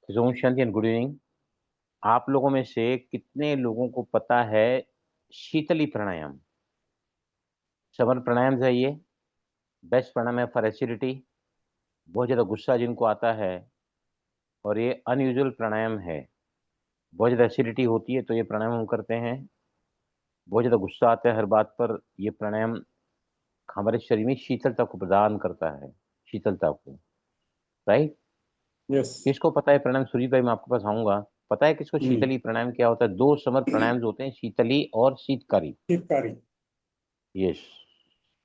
ओम शांति and good evening. आप लोगों में से कितने लोगों को पता है शीतली प्राणायाम? समर प्राणायाम है ये। बेस्ट प्राणायाम है फॉर एसिडिटी। बहुत ज़्यादा गुस्सा जिनको आता है, और ये अनयूजुअल प्राणायाम है। बहुत ज़्यादा एसिडिटी होती है तो ये प्राणायाम हम करते हैं। बहुत ज़्यादा गुस्सा आता है हर बात पर, ये प्राणायाम हमारे शरीर में शीतलता को प्रदान करता है। शीतलता को। राइट। यस। किसको पता है प्राणायाम? सुजीत भाई, मैं आपके पास आऊंगा। पता है किसको हम्म। शीतली प्राणायाम क्या होता है? दो समर प्राणायाम होते हैं, शीतली और शीतकारी। हितकारी। यस।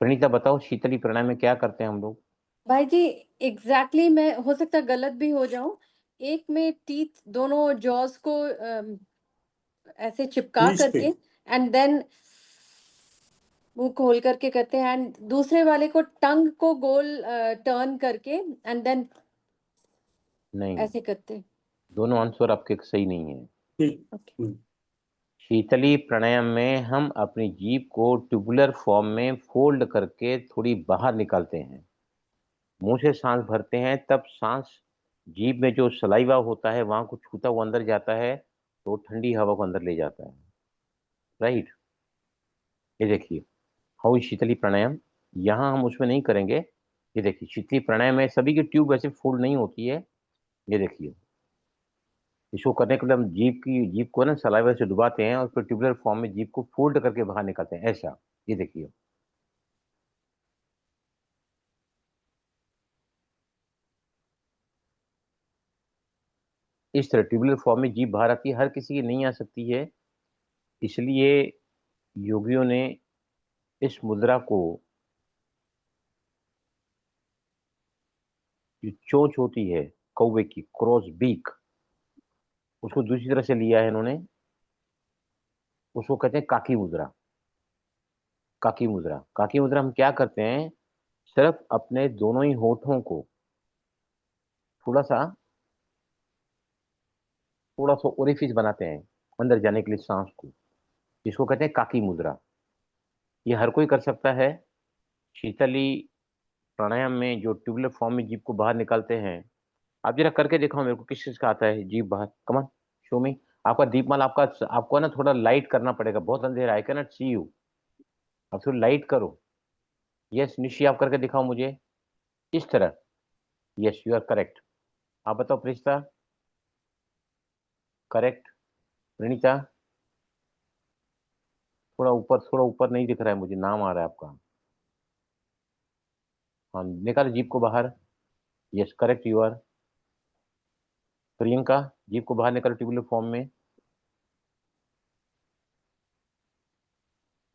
प्रणीता बताओ, शीतली प्राणायाम में क्या करते हैं हम लोग? भाई जी, मैं हो सकता है गलत भी हो जाऊं। एक में टीथ दोनों जॉस को ऐसे चिपका खींचते। करके एंड देन मुंह खोल करके करते हैं, एंड दूसरे वाले को टंग को गोल टर्न करके एंड देन नहीं, ऐसे करते हैं। दोनों आंसर आपके सही नहीं है। ठीक। ओके। शीतली प्राणायाम में हम अपनी जीभ को ट्यूबुलर फॉर्म में फोल्ड करके थोड़ी बाहर निकालते हैं। मुंह से सांस भरते हैं, तब सांस जीभ में जो सलाइवा होता है वहां को छूता हुआ अंदर जाता है, तो ठंडी हवा को अंदर ले जाता है। राइट। ये देखिए, हाउ शीतली प्राणायाम। यहाँ हम उसमें नहीं करेंगे। ये देखिए, शीतली प्राणायाम में सभी की ट्यूब ऐसे फोल्ड नहीं होती है। ये देखिए, इसको करने के लिए हम जीभ को ना सलाइवा से डुबाते हैं और फिर ट्यूबुलर फॉर्म में जीभ को फोल्ड करके बाहर निकालते हैं, ऐसा। ये देखिए, इस तरह ट्यूबुलर फॉर्म में जीभ बाहर आती है। हर किसी की नहीं आ सकती है, इसलिए योगियों ने इस मुद्रा को, जो चोंच होती है कौवे की, क्रॉस बीक, उसको दूसरी तरह से लिया है इन्होंने। उसको कहते हैं काकी मुद्रा। काकी मुद्रा, काकी मुद्रा हम क्या करते हैं? सिर्फ अपने दोनों ही होठों को थोड़ा सा थोड़ा सा ओरिफिस बनाते हैं अंदर जाने के लिए सांस को। इसको कहते हैं काकी मुद्रा। ये हर कोई कर सकता है। शीतली प्राणायाम में जो ट्यूबुलर फॉर्म में जीभ को बाहर निकालते हैं, आप जरा करके दिखाओ मेरे को, किस चीज का आता है जीभ बाहर? कमान, शो मी। आपका दीपमाल, आपका आपको ना थोड़ा लाइट करना पड़ेगा, बहुत अंधेरा, I can not see you. अब थोड़ा लाइट करो। यस निशी, आप करके दिखाओ मुझे इस तरह। Yes, you are correct. आप बताओ प्रिस्ता। करेक्ट। प्रणीता, थोड़ा ऊपर नहीं दिख रहा है मुझे, नाम आ रहा है आपका। हाँ, निकालो जीभ को बाहर। Yes correct, you are. Priyanka, जीभ को बाहर निकालो ट्यूबुलर फॉर्म में।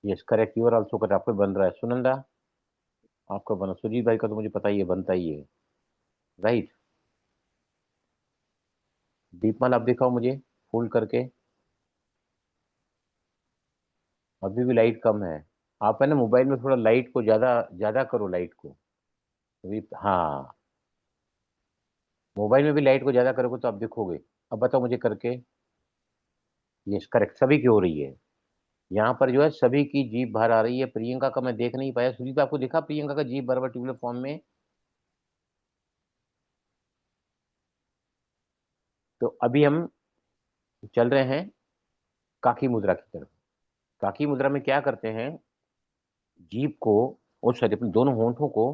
Yes correct, you are also correct. आपको बन रहा है। सुनंदा, आपका बना। सुजीत भाई का तो मुझे पता ही है, बनता ही है। राइट। दीपमाल, आप दिखाओ मुझे फोल्ड करके। अभी भी लाइट कम है। आप है ना मोबाइल में थोड़ा लाइट को ज्यादा ज्यादा करो, लाइट को। अभी हाँ, मोबाइल में भी लाइट को ज्यादा करोगे तो आप दिखोगे। अब बताओ मुझे करके। यस करेक्ट, सभी की हो रही है। यहाँ पर जो है सभी की जीभ बाहर आ रही है। प्रियंका का मैं देख नहीं पाया। सुजीत, आपको दिखा प्रियंका का जीभ बराबर ट्यूबुलर फॉर्म में? तो अभी हम चल रहे हैं काकी मुद्रा की तरफ। काकी मुद्रा में क्या करते हैं? जीभ को, और सॉरी, अपने दोनों होंठों को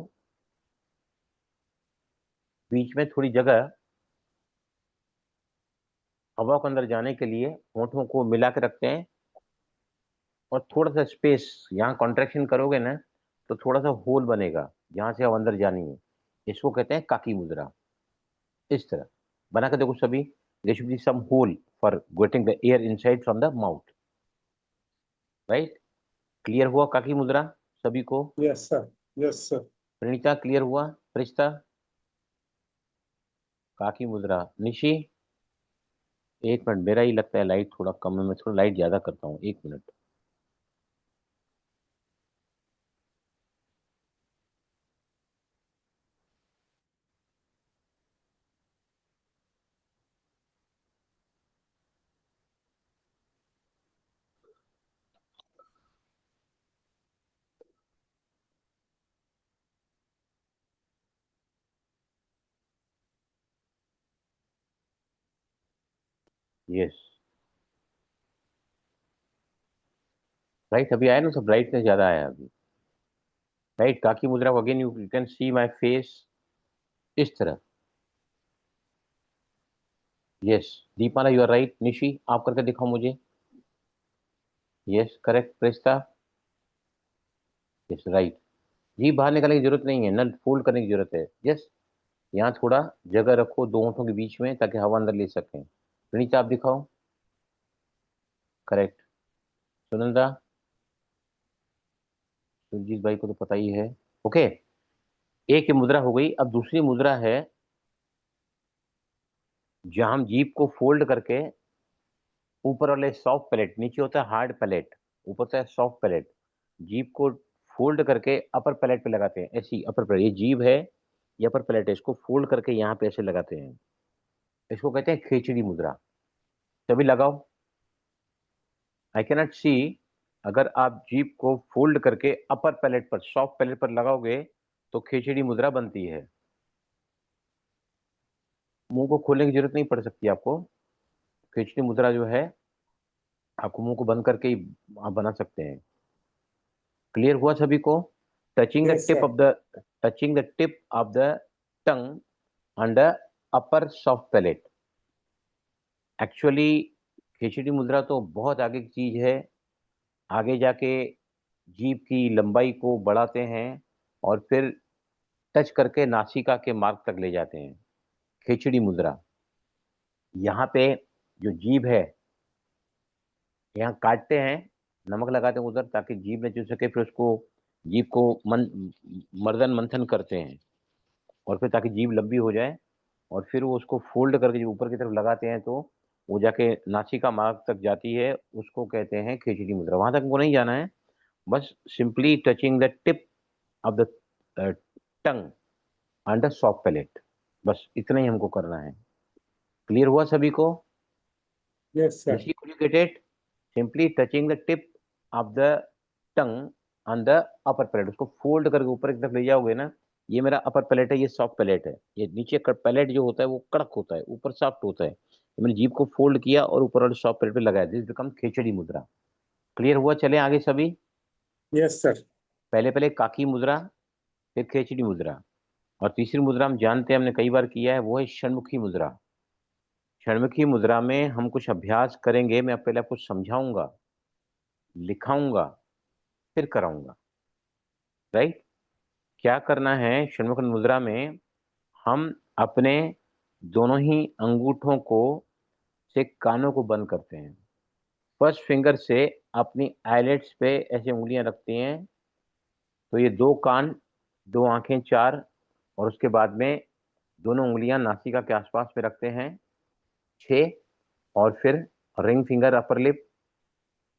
बीच में थोड़ी जगह हवा को अंदर जाने के लिए होंठों को मिला के रखते हैं, और थोड़ा सा स्पेस, यहाँ कॉन्ट्रेक्शन करोगे ना तो थोड़ा सा होल बनेगा जहां से हवा अंदर जानी है। इसको कहते हैं काकी मुद्रा। इस तरह बना के देखो सभी। There should be some hole for getting the air inside from the mouth. Right. Clear हुआ काकी मुद्रा सभी को? Yes sir. Yes sir. Praneeta clear हुआ? प्रिस्ता, काकी मुद्रा। निशी, एक मिनट, मेरा ही लगता है लाइट थोड़ा कम है, मैं थोड़ा लाइट ज्यादा करता हूँ, एक मिनट। यस, राइट, अभी आया ना, सब ब्राइटनेस ज्यादा आया अभी, राइट। काकी मुद्रा को again you can see my face इस तरह। Yes, Deepala you are right. Nishi आप करके दिखाओ मुझे। Yes correct. Presta, yes right. जी बाहर निकालने की जरूरत नहीं है, नल फोल्ड करने की जरूरत है। यस, यहाँ थोड़ा जगह रखो दो होंठों के बीच में ताकि हवा अंदर ले सकें। प्रणीता आप दिखाओ। करेक्ट। सुनंदा, सुरजीत भाई को तो पता ही है। ओके, एक ये मुद्रा हो गई। अब दूसरी मुद्रा है जहां हम जीभ को फोल्ड करके ऊपर वाले सॉफ्ट पैलेट, नीचे होता है हार्ड पैलेट, ऊपर होता है सॉफ्ट पैलेट, जीभ को फोल्ड करके अपर पैलेट पे लगाते हैं। ऐसी अपर पैलेट, ये जीभ है, ये अपर पैलेट है, इसको फोल्ड करके यहाँ पे ऐसे लगाते हैं। इसको कहते हैं खेचड़ी मुद्रा। तभी लगाओ। I cannot see. अगर आप जीभ को फोल्ड करके अपर पैलेट पर, सॉफ्ट पैलेट पर लगाओगे तो खेचड़ी मुद्रा बनती है। मुंह को खोलने की जरूरत नहीं पड़ सकती आपको। खेचड़ी मुद्रा जो है आपको मुंह को बंद करके ही आप बना सकते हैं। क्लियर हुआ सभी को? Touching the Yes, tip sir. Of the touching the tip of the tongue under upper soft palate. Actually खिचड़ी मुद्रा तो बहुत आगे की चीज है। आगे जाके जीभ की लंबाई को बढ़ाते हैं और फिर टच करके नासिका के मार्ग तक ले जाते हैं। खिचड़ी मुद्रा, यहाँ पे जो जीभ है यहाँ काटते हैं, नमक लगाते हैं उधर ताकि जीभ में चुभ सके, फिर उसको जीभ को मर्दन मंथन करते हैं और फिर ताकि जीभ लंबी हो जाए, और फिर वो उसको फोल्ड करके जब ऊपर की तरफ लगाते हैं तो वो जाके नासिका मार्ग तक जाती है। उसको कहते हैं खिचड़ी मुद्रा। वहां तक वो नहीं जाना है, बस simply touching the tip of the tongue under soft palate, बस इतना ही हमको करना है। क्लियर हुआ सभी को? Yes, sir. Nishi could you get it? Simply touching the tip of the tongue on the upper palate, उसको फोल्ड करके ऊपर की तरफ ले जाओगे ना। ये मेरा अपर पैलेट है, ये सॉफ्ट पैलेट है। ये नीचे पैलेट जो होता है वो कड़क होता है, ऊपर सॉफ्ट होता है। तो मैंने जीभ को फोल्ड किया और ऊपर वाले सॉफ्ट पैलेट पे लगाया, दिस बिकम खिचड़ी मुद्रा। क्लियर हुआ? चले आगे सभी। Yes, sir. पहले पहले काकी मुद्रा, फिर खिचड़ी मुद्रा, और तीसरी मुद्रा हम जानते हैं, हमने कई बार किया है, वो है षण्मुखी मुद्रा। षण्मुखी मुद्रा में हम कुछ अभ्यास करेंगे। मैं पहले आपको समझाऊंगा, लिखाऊंगा, फिर कराऊंगा। राइट? क्या करना है षण्मुख मुद्रा में? हम अपने दोनों ही अंगूठों को से कानों को बंद करते हैं। फर्स्ट फिंगर से अपनी आईलेट्स पे ऐसे उंगलियां रखते हैं, तो ये दो कान, दो आंखें, चार, और उसके बाद में दोनों उंगलियां नासिका के आसपास में रखते हैं, छह, और फिर रिंग फिंगर अपर लिप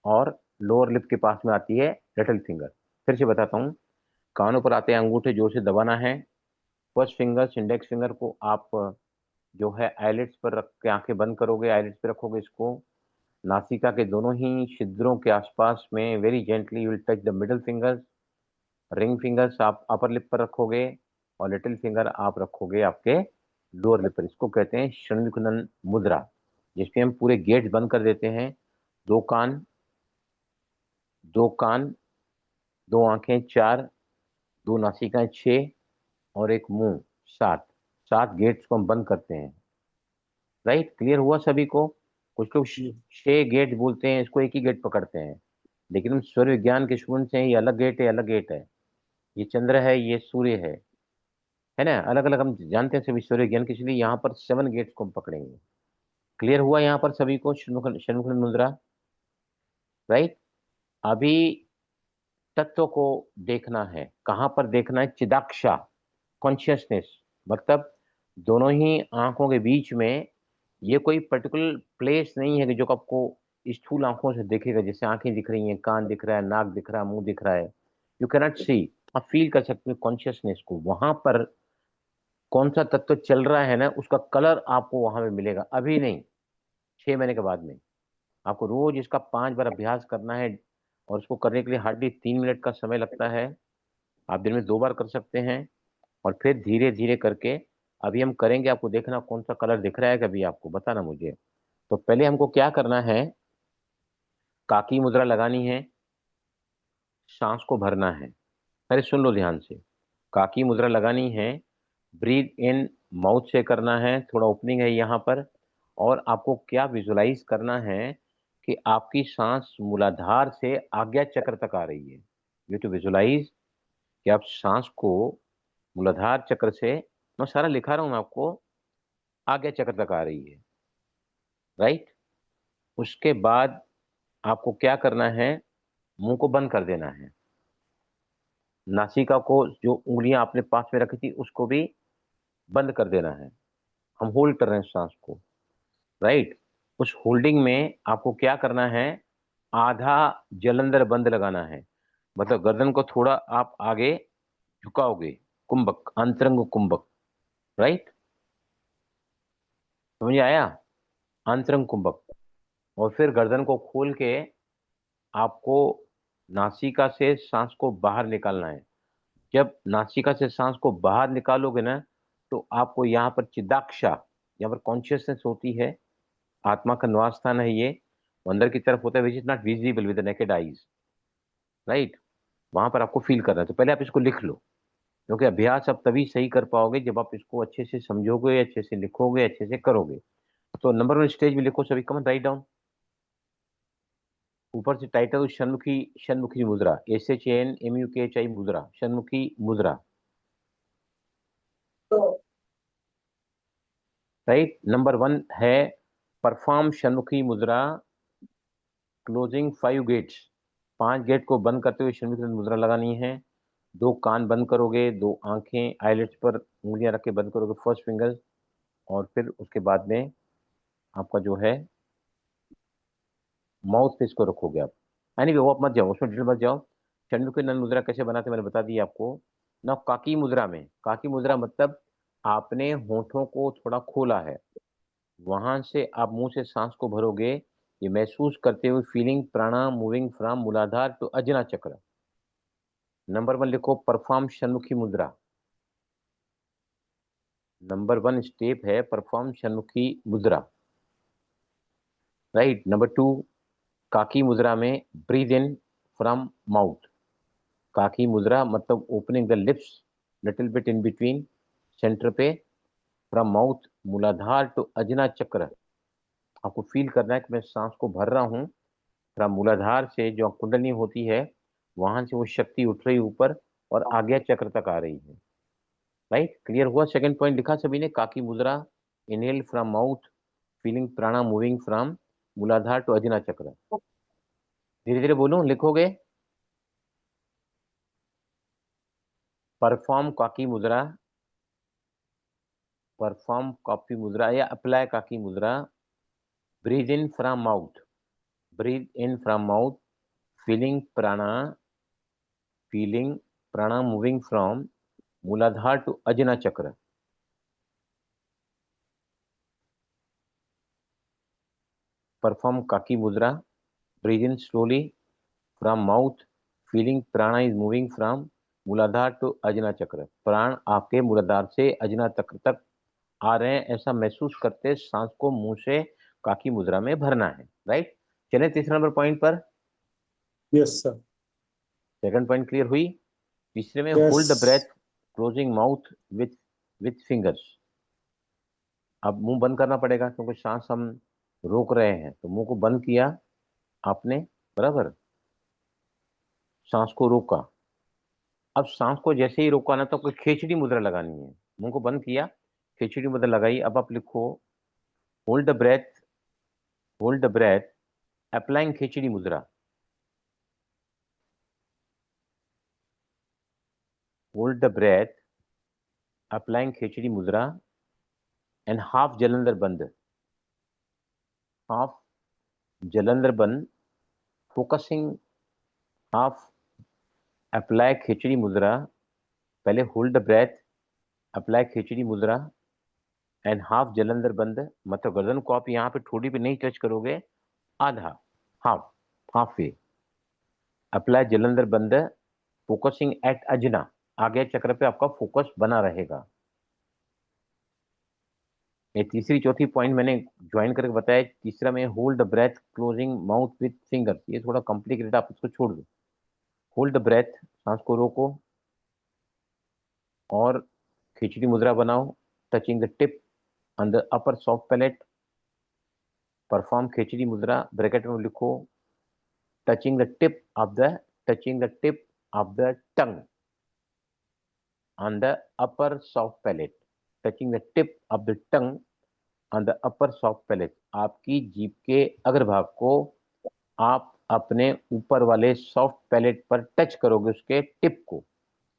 और लोअर लिप के पास में आती है लिटिल फिंगर। फिर से बताता हूँ। कानों पर आते हैं अंगूठे, जोर से दबाना है। फर्स्ट फिंगर, इंडेक्स फिंगर को आप जो है आईलिड्स पर रख के आंखें बंद करोगे, आईलिड्स पे रखोगे इसको, नासिका के दोनों ही छिद्रों के आसपास में very gently you will touch the middle fingers. Ring fingers आप अपर लिप पर रखोगे और लिटिल फिंगर आप रखोगे आपके लोअर लिप पर। इसको कहते हैं षण्मुखनन मुद्रा, जिसमें हम पूरे गेट्स बंद कर देते हैं। दो कान, दो कान, दो आंखें, चार, दो नासिकाएं, छह, और एक मुंह, सात। सात गेट्स को हम बंद करते हैं। राइट? क्लियर हुआ सभी को? कुछ लोग छह गेट बोलते हैं, इसको एक ही गेट पकड़ते हैं, लेकिन हम सूर्य विज्ञान के स्टूडेंट्स हैं, ये अलग गेट है, अलग गेट है। ये चंद्र है, ये सूर्य है ना, अलग अलग हम जानते हैं सभी सूर्य विज्ञान के, इसलिए यहाँ पर 7 गेट्स को हम पकड़ेंगे। क्लियर हुआ यहाँ पर सभी को? षण्मुख मुद्रा। राइट? अभी तत्व को देखना है। कहाँ पर देखना है? चिदाक्षा, कॉन्शियसनेस, मतलब दोनों ही आंखों के बीच में। ये कोई पर्टिकुलर प्लेस नहीं है कि जो आपको स्थूल आंखों से देखेगा, जैसे आंखें दिख रही हैं, कान दिख रहा है, नाक दिख रहा है, मुंह दिख रहा है, यू कैनॉट सी। आप फील कर सकते हो कॉन्शियसनेस को। वहां पर कौन सा तत्व चल रहा है ना, उसका कलर आपको वहां में मिलेगा। अभी नहीं, 6 महीने के बाद में। आपको रोज इसका 5 बार अभ्यास करना है, और उसको करने के लिए हार्डली 3 मिनट का समय लगता है। आप दिन में 2 बार कर सकते हैं, और फिर धीरे धीरे करके अभी हम करेंगे। आपको देखना कौन सा कलर दिख रहा है, कभी आपको बताना मुझे। तो पहले हमको क्या करना है, काकी मुद्रा लगानी है, सांस को भरना है। अरे सुन लो ध्यान से, काकी मुद्रा लगानी है, ब्रीथ इन माउथ से करना है, थोड़ा ओपनिंग है यहाँ पर। और आपको क्या विजुलाइज करना है कि आपकी सांस मूलाधार से आज्ञा चक्र तक आ रही है। यू टू विजुलाइज कि आप सांस को मूलाधार चक्र से, मैं सारा लिखा रहा हूं मैं आपको, आज्ञा चक्र तक आ रही है, राइट। उसके बाद आपको क्या करना है, मुंह को बंद कर देना है। नासिका को, जो उंगलियां आपने पास में रखी थी उसको भी बंद कर देना है। हम होल्ड कर रहे हैं सांस को, राइट। उस होल्डिंग में आपको क्या करना है, आधा जलंधर बंद लगाना है, मतलब गर्दन को थोड़ा आप आगे झुकाओगे, कुंभक, अंतरंग कुंभक, राइट, समझ आया, अंतरंग कुंभक। और फिर गर्दन को खोल के आपको नासिका से सांस को बाहर निकालना है। जब नासिका से सांस को बाहर निकालोगे ना, तो आपको यहाँ पर चिदाक्षा, यहाँ पर कॉन्शियसनेस होती है, आत्मा का निवास स्थान है ये, वो अंदर की तरफ होता है, which is not visible with the naked eyes, right. वहां पर आपको फील करना है। तो पहले आप इसको लिख लो, क्योंकि अभ्यास आप तभी सही कर पाओगे जब आप इसको अच्छे से समझोगे, अच्छे से लिखोगे, अच्छे से करोगे। तो नंबर 1 स्टेज में लिखो सभी, कमन राइट डाउन। ऊपर से टाइटल षण्मुखी, षण्मुखी मुद्रा, SHANMUKHI मुद्रा, षण्मुखी मुद्रा, राइट। नंबर 1 है परफॉर्म षण्मुखी मुद्रा क्लोजिंग 5 गेट्स, 5 गेट को बंद करते हुए षण्मुखी मुद्रा लगानी है। 2 कान बंद करोगे, 2 आंखें आईलिड्स पर उंगलियां रख के बंद करोगे, फर्स्ट फिंगर। और फिर उसके बाद में आपका जो है माउथ पे इसको रखोगे आप। एनीवे वो आप मत जाओ, उसमें डिटेल मत जाओ। षण्मुखी नंद मुद्रा कैसे बनाते मैंने बता दिया आपको ना। काकी मुद्रा में, काकी मुद्रा मतलब आपने होठों को थोड़ा खोला है, वहां से आप मुंह से सांस को भरोगे, ये महसूस करते हुए फीलिंग प्राणायाम मूविंग फ्रॉम मूलाधार टू अजना चक्र। नंबर 1 लिखो, परफॉर्म षण्मुखी मुद्रा। नंबर 1 स्टेप है परफॉर्म षण्मुखी मुद्रा, राइट। नंबर 2, काकी मुद्रा में ब्रीद इन फ्रॉम माउथ। काकी मुद्रा मतलब opening the lips little bit in between, centre पे, फ्रॉम माउथ मूलाधार टू अजना चक्र। आपको फील करना है कि मैं सांस को भर रहा हूँ, फ्रॉम मूलाधार से जो कुंडली होती है वहां से वो शक्ति उठ रही ऊपर और आज्ञा चक्र तक आ रही है, राइट। क्लियर हुआ? सेकंड पॉइंट लिखा सभी ने, काकी मुद्रा, इनहेल फ्रॉम माउथ, फीलिंग प्राणा मूविंग फ्रॉम मूलाधार टू अजना चक्र। धीरे धीरे बोलूं, लिखोगे। परफॉर्म काकी मुद्रा, परफॉर्म काकी मुद्रा या अप्लाई काकी मुद्रा, breathe in from mouth, breathe in from mouth, feeling प्राणा, फीलिंग प्राणा मूविंग फ्रॉम मूलाधार टू अजना चक्र। परफॉर्म काकी मुद्रा, breathe in slowly from mouth, feeling प्राणा इज मूविंग फ्रॉम मूलाधार टू अजना चक्र। प्राण आपके मूलाधार से अजना चक्र तक आ रहे हैं, ऐसा महसूस करते सांस को मुंह से काकी मुद्रा में भरना है, राइट। चले तीसरे नंबर पॉइंट पर। Yes, sir. Second point clear हुई। तीसरे में hold the breath Yes. Closing mouth with fingers. अब मुंह बंद करना पड़ेगा क्योंकि सांस हम रोक रहे हैं, तो मुंह को बंद किया आपने, बराबर, सांस को रोका। अब सांस को जैसे ही रोका ना, तो आपको खेचड़ी मुद्रा लगानी है। मुंह को बंद किया, खेचड़ी मुद्रा लगाई। अब आप लिखो, hold the breath, hold the breath applying खेचड़ी मुद्रा, होल्ड द ब्रेथ अप्लाइंग खेचड़ी मुद्रा एंड हाफ जलंधर बंद, हाफ जलंधर बंद, फोकसिंग हाफ अप्लाई खिचड़ी मुद्रा। पहले होल्ड द ब्रेथ अप्लाई खिचड़ी मुद्रा एंड हाफ जलंधर बंद, मतलब गर्दन को आप यहाँ पे ठोड़ी पे नहीं टच करोगे, आधा, half, half way, apply Jalandhar बंद, फोकसिंग एट अजना, आगे चक्र पे आपका फोकस बना रहेगा। ये तीसरी चौथी पॉइंट मैंने ज्वाइन करके बताया। तीसरा में hold the breath closing mouth with fingers, ये थोड़ा कॉम्प्लिकेटेड, आप इसको छोड़ दो। होल्ड द ब्रेथ, सांस को रोको और खिचड़ी मुद्रा बनाओ, touching the tip on the upper soft palate. Perform खिचड़ी मुद्रा, ब्रैकेट में लिखो touching the tip of the tongue on the upper soft palate, touching the tip of the tongue on the upper soft palate। आपकी जीभ के अग्रभाग को आप अपने ऊपर वाले सॉफ्ट पैलेट पर टच करोगे, उसके टिप को,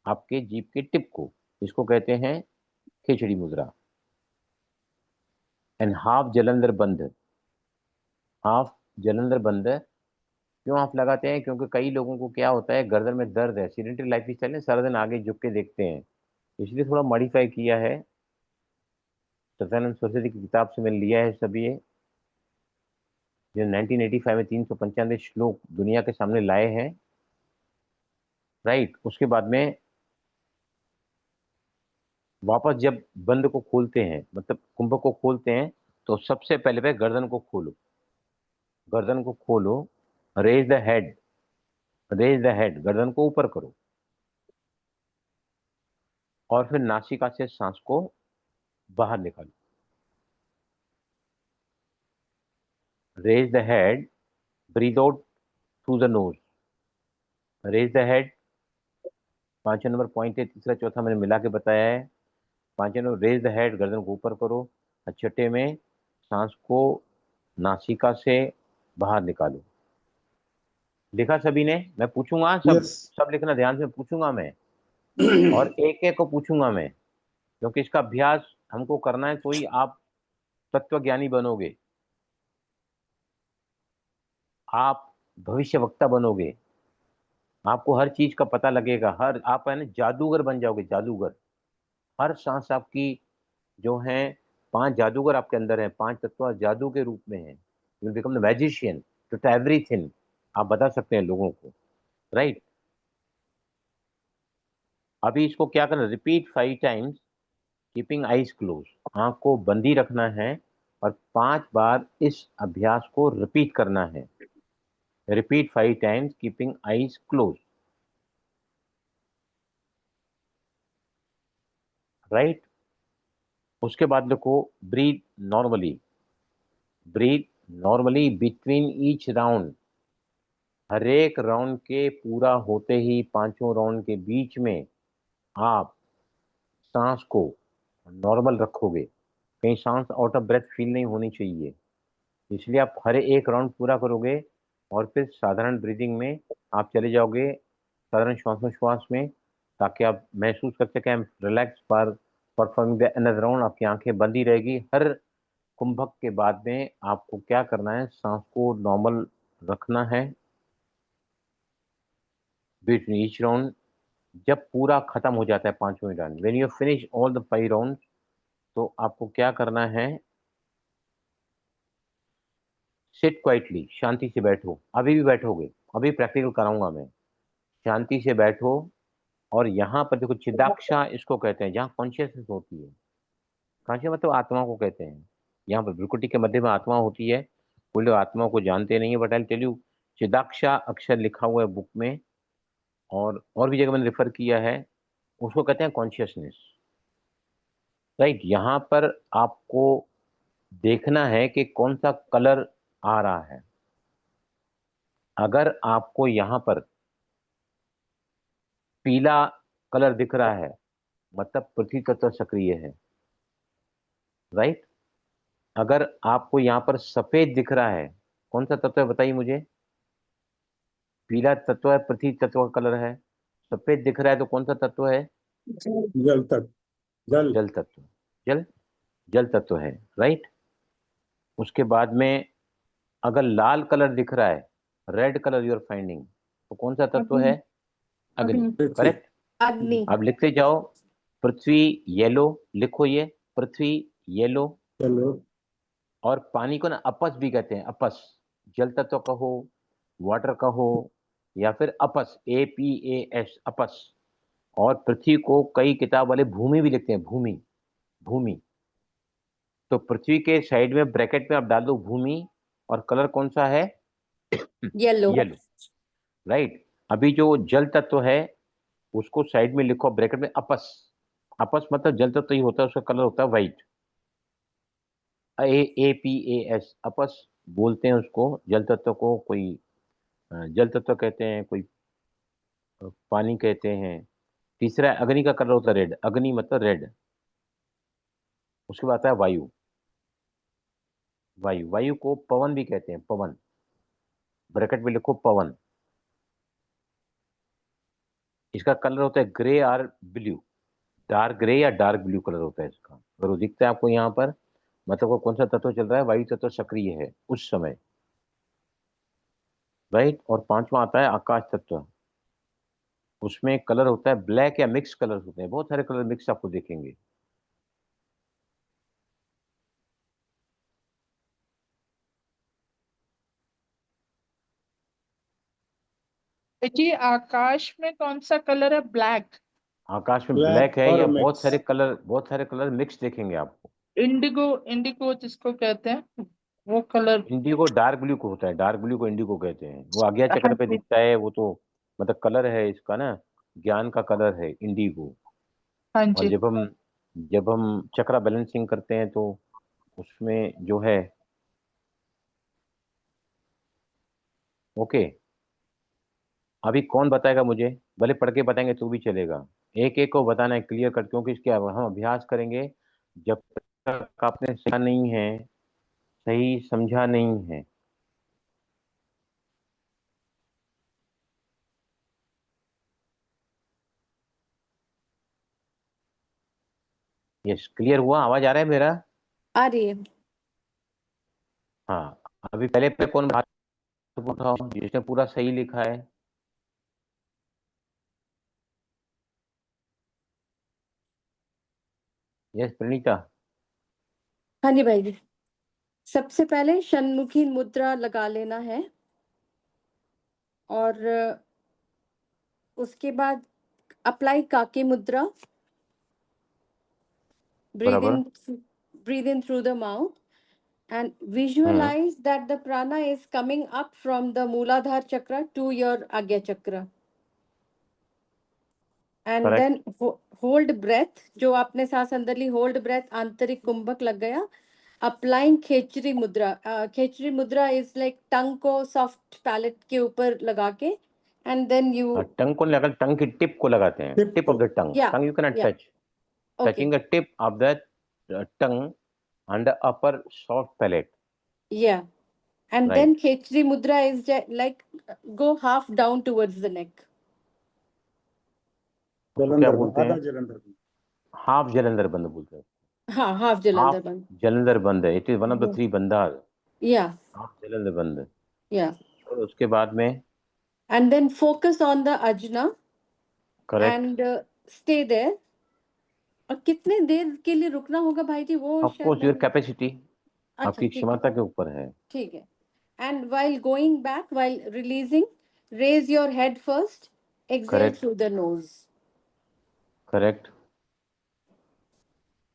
आपके जीभ के टिप को, इसको कहते हैं खिचड़ी मुद्रा। एंड हाफ जलंधर बंद, हाफ जलंधर बंद क्यों आप लगाते हैं? क्योंकि कई लोगों को क्या होता है, गर्दन में दर्द है, सीडेंटरी लाइफ स्टाइल है, सारा दिन आगे झुक के देखते हैं, इसलिए थोड़ा मॉडिफाई किया है। सत्यानंद सरस्वती की किताब से मैंने लिया है सभी ये, जो 1985 में 395 श्लोक दुनिया के सामने लाए हैं, राइट। उसके बाद में वापस जब बंद को खोलते हैं, मतलब कुंभ को खोलते हैं, तो सबसे पहले पे गर्दन को खोलो, गर्दन को खोलो, raise the head, raise the head, गर्दन को ऊपर करो, और फिर नासिका से सांस को बाहर निकालो। Raise the head, breathe out through the nose, raise the head. 5 number point है, तीसरा चौथा मैंने मिला के बताया है। 5 नंबर रेज द हेड, गर्दन को ऊपर करो। और छठे में सांस को नासिका से बाहर निकालो। लिखा सभी ने? मैं पूछूंगा, सब Yes. सब लिखना ध्यान से, पूछूंगा मैं, और एक एक को पूछूंगा मैं, क्योंकि इसका अभ्यास हमको करना है, तो ही आप तत्वज्ञानी बनोगे, आप भविष्य वक्ता बनोगे, आपको हर चीज का पता लगेगा, हर आप है ना जादूगर बन जाओगे, जादूगर। हर सांस आपकी जो है, 5 जादूगर आपके अंदर है, 5 तत्व जादू के रूप में है। You become the magician to everything, आप बता सकते हैं लोगों को, राइट। अभी इसको क्या करना, repeat 5 times, keeping eyes close, आंख को बंदी रखना है, और 5 बार इस अभ्यास को रिपीट करना है। Repeat 5 times, keeping eyes close, right. उसके बाद लिखो breathe normally, breathe normally between each round, हर एक राउंड के पूरा होते ही, पांचों राउंड के बीच में आप सांस को नॉर्मल रखोगे, कहीं सांस आउट ऑफ ब्रेथ फील नहीं होनी चाहिए, इसलिए आप हर एक राउंड पूरा करोगे, और फिर साधारण ब्रीदिंग में आप चले जाओगे, साधारण श्वासोच्छ्वास में, ताकि आप महसूस कर सकें relax for performing the another round. आपकी आंखें बंदी रहेगी। हर कुंभक के बाद में आपको क्या करना है, सांस को नॉर्मल रखना है बिटवीन ईच राउंड। जब पूरा खत्म हो जाता है 5वें round, when you finish all the 5 round, तो आपको क्या करना है, सिट क्वाइटली, शांति से बैठो, अभी भी बैठोगे, अभी प्रैक्टिकल कराऊंगा मैं, शांति से बैठो। और यहाँ पर देखो चिदाक्षा इसको कहते हैं, जहाँ कॉन्शियसनेस होती है, कॉन्शियस मतलब आत्मा को कहते हैं, यहाँ पर भ्रुकुटी के मध्य में आत्मा होती है। कोई लोग आत्मा को जानते नहीं है, बट आई टेल यू, चिदाक्षा अक्षर लिखा हुआ है बुक में, और भी जगह मैंने रेफर किया है, उसको कहते हैं कॉन्शियसनेस, राइट। यहाँ पर आपको देखना है कि कौन सा कलर आ रहा है। अगर आपको यहाँ पर पीला कलर दिख रहा है, मतलब पृथ्वी तत्व सक्रिय है, राइट। अगर आपको यहाँ पर सफेद दिख रहा है, कौन सा तत्व है बताइए मुझे? पीला तत्व है, पृथ्वी तत्व का कलर है। सफेद दिख रहा है तो कौन सा तत्व है? जल तक, जल। जल तत्व, जल, जल तत्व है, राइट। उसके बाद में अगर लाल कलर दिख रहा है, red colour you are finding, तो कौन सा तत्व है? अग्नि, पृथ्वी। करेक्ट। अग्नि। अब लिखते जाओ, पृथ्वी येलो, लिखो ये, पृथ्वी येलो। चलो। और पानी को ना अपस भी कहते हैं, अपस, जल तत्व कहो, वाटर कहो, या फिर अपस, APAS, अपस। और पृथ्वी को कई किताब वाले भूमि भी लिखते हैं, भूमि, भूमि, तो पृथ्वी के साइड में ब्रैकेट में आप डाल दो भूमि, और कलर कौन सा है? येलो। Yellow, right. अभी जो जल तत्व है उसको साइड में लिखो ब्रैकेट में अपस। अपस मतलब जल तत्व ही होता है, उसका कलर होता है व्हाइट। APAS, अपस बोलते हैं उसको, जल तत्व को। कोई जल तत्व कहते हैं, कोई पानी कहते हैं। तीसरा अग्नि का कलर होता है रेड, अग्नि मतलब रेड। उसके बाद आता है वायु। वायु, वायु को पवन भी कहते हैं, पवन। ब्रैकेट में लिखो पवन। इसका कलर होता है ग्रे और ब्लू, डार्क ग्रे या डार्क ब्लू कलर होता है इसका। अगर वो दिखता है आपको यहाँ पर, मतलब वो कौन सा तत्व चल रहा है? वायु तत्व सक्रिय है उस समय, राइट। और पांचवा आता है आकाश तत्व। उसमें कलर होता है ब्लैक या मिक्स कलर होते हैं, बहुत सारे कलर मिक्स आपको देखेंगे। जी आकाश में कौन सा कलर है? ब्लैक। आकाश में ब्लैक ब्लैक है, और या बहुत मिक्स। सारे कलर, बहुत सारे कलर मिक्स देखेंगे आपको। इंडिगो, इंडिगो जिसको कहते हैं वो कलर। इंडिगो डार्क ब्लू को होता है, डार्क ब्लू को इंडिगो कहते हैं। वो आज्ञा हाँ चक्र पे जी। दिखता है, वो तो मतलब कलर है इसका ना, ज्ञान का कलर है इंडिगो। हाँ और जी। जब हम चक्रा बैलेंसिंग करते हैं तो उसमें जो है, ओके। अभी कौन बताएगा मुझे? भले पढ़ के बताएंगे तो भी चलेगा। एक एक को बताना है क्लियर कट, क्योंकि इसके अब हम अभ्यास करेंगे। जब तक आपने सीखा नहीं है, सही समझा नहीं है। यस, क्लियर हुआ? आवाज आ रहा है मेरा? आ रही है। हाँ। अभी पहले पे कौन बात उठाओ जिसने पूरा सही लिखा है? यस, प्रणीता। हाँ जी भाई जी। सबसे पहले षण्मुखी मुद्रा लगा लेना है, और उसके बाद अप्लाई काकी मुद्रा। ब्रीद बराबर। इन, breathe in through the mouth, and hmm. visualize that the prana is coming up from the Mooladhara chakra to your Agya chakra. And then correct. hold breath, जो आपने सांस अंदर ली, hold breath, आंतरिक कुंभक लग गया। अप्लाइंग खेचरी मुद्रा। खेचरी मुद्रा इज लाइक टंग को सॉफ्ट पैलेट के ऊपर लगा के, एंड देन यू, टंग को लगा, टंग की टिप को लगाते हैं, टिप टिप को। ऑफ द टंग। या टंग यू कैन या touch, okay, touching the tip of the tongue and the upper soft palate, या, and right? then Khechri Mudra is like go half down towards the neck. उसको क्या जलंधर बोलते आधा हैं? Jalandhar. Half Jalandhar बंद बोलते हैं। हाँ, हाफ जलंधर हाफ बंद। जलंधर बंद है, it is one of the three बंदार। या हाफ जलंधर बंद। या, और उसके बाद में and then focus on the ajna correct. and stay there. और कितने देर के लिए रुकना होगा भाई जी, वो ऑफ शायद कोर्स योर मैंने। कैपेसिटी, अच्छा आपकी ठीक है, क्षमता के ऊपर है। ठीक है। And while going back, while releasing, raise your head first, exhale correct, through the nose. Correct.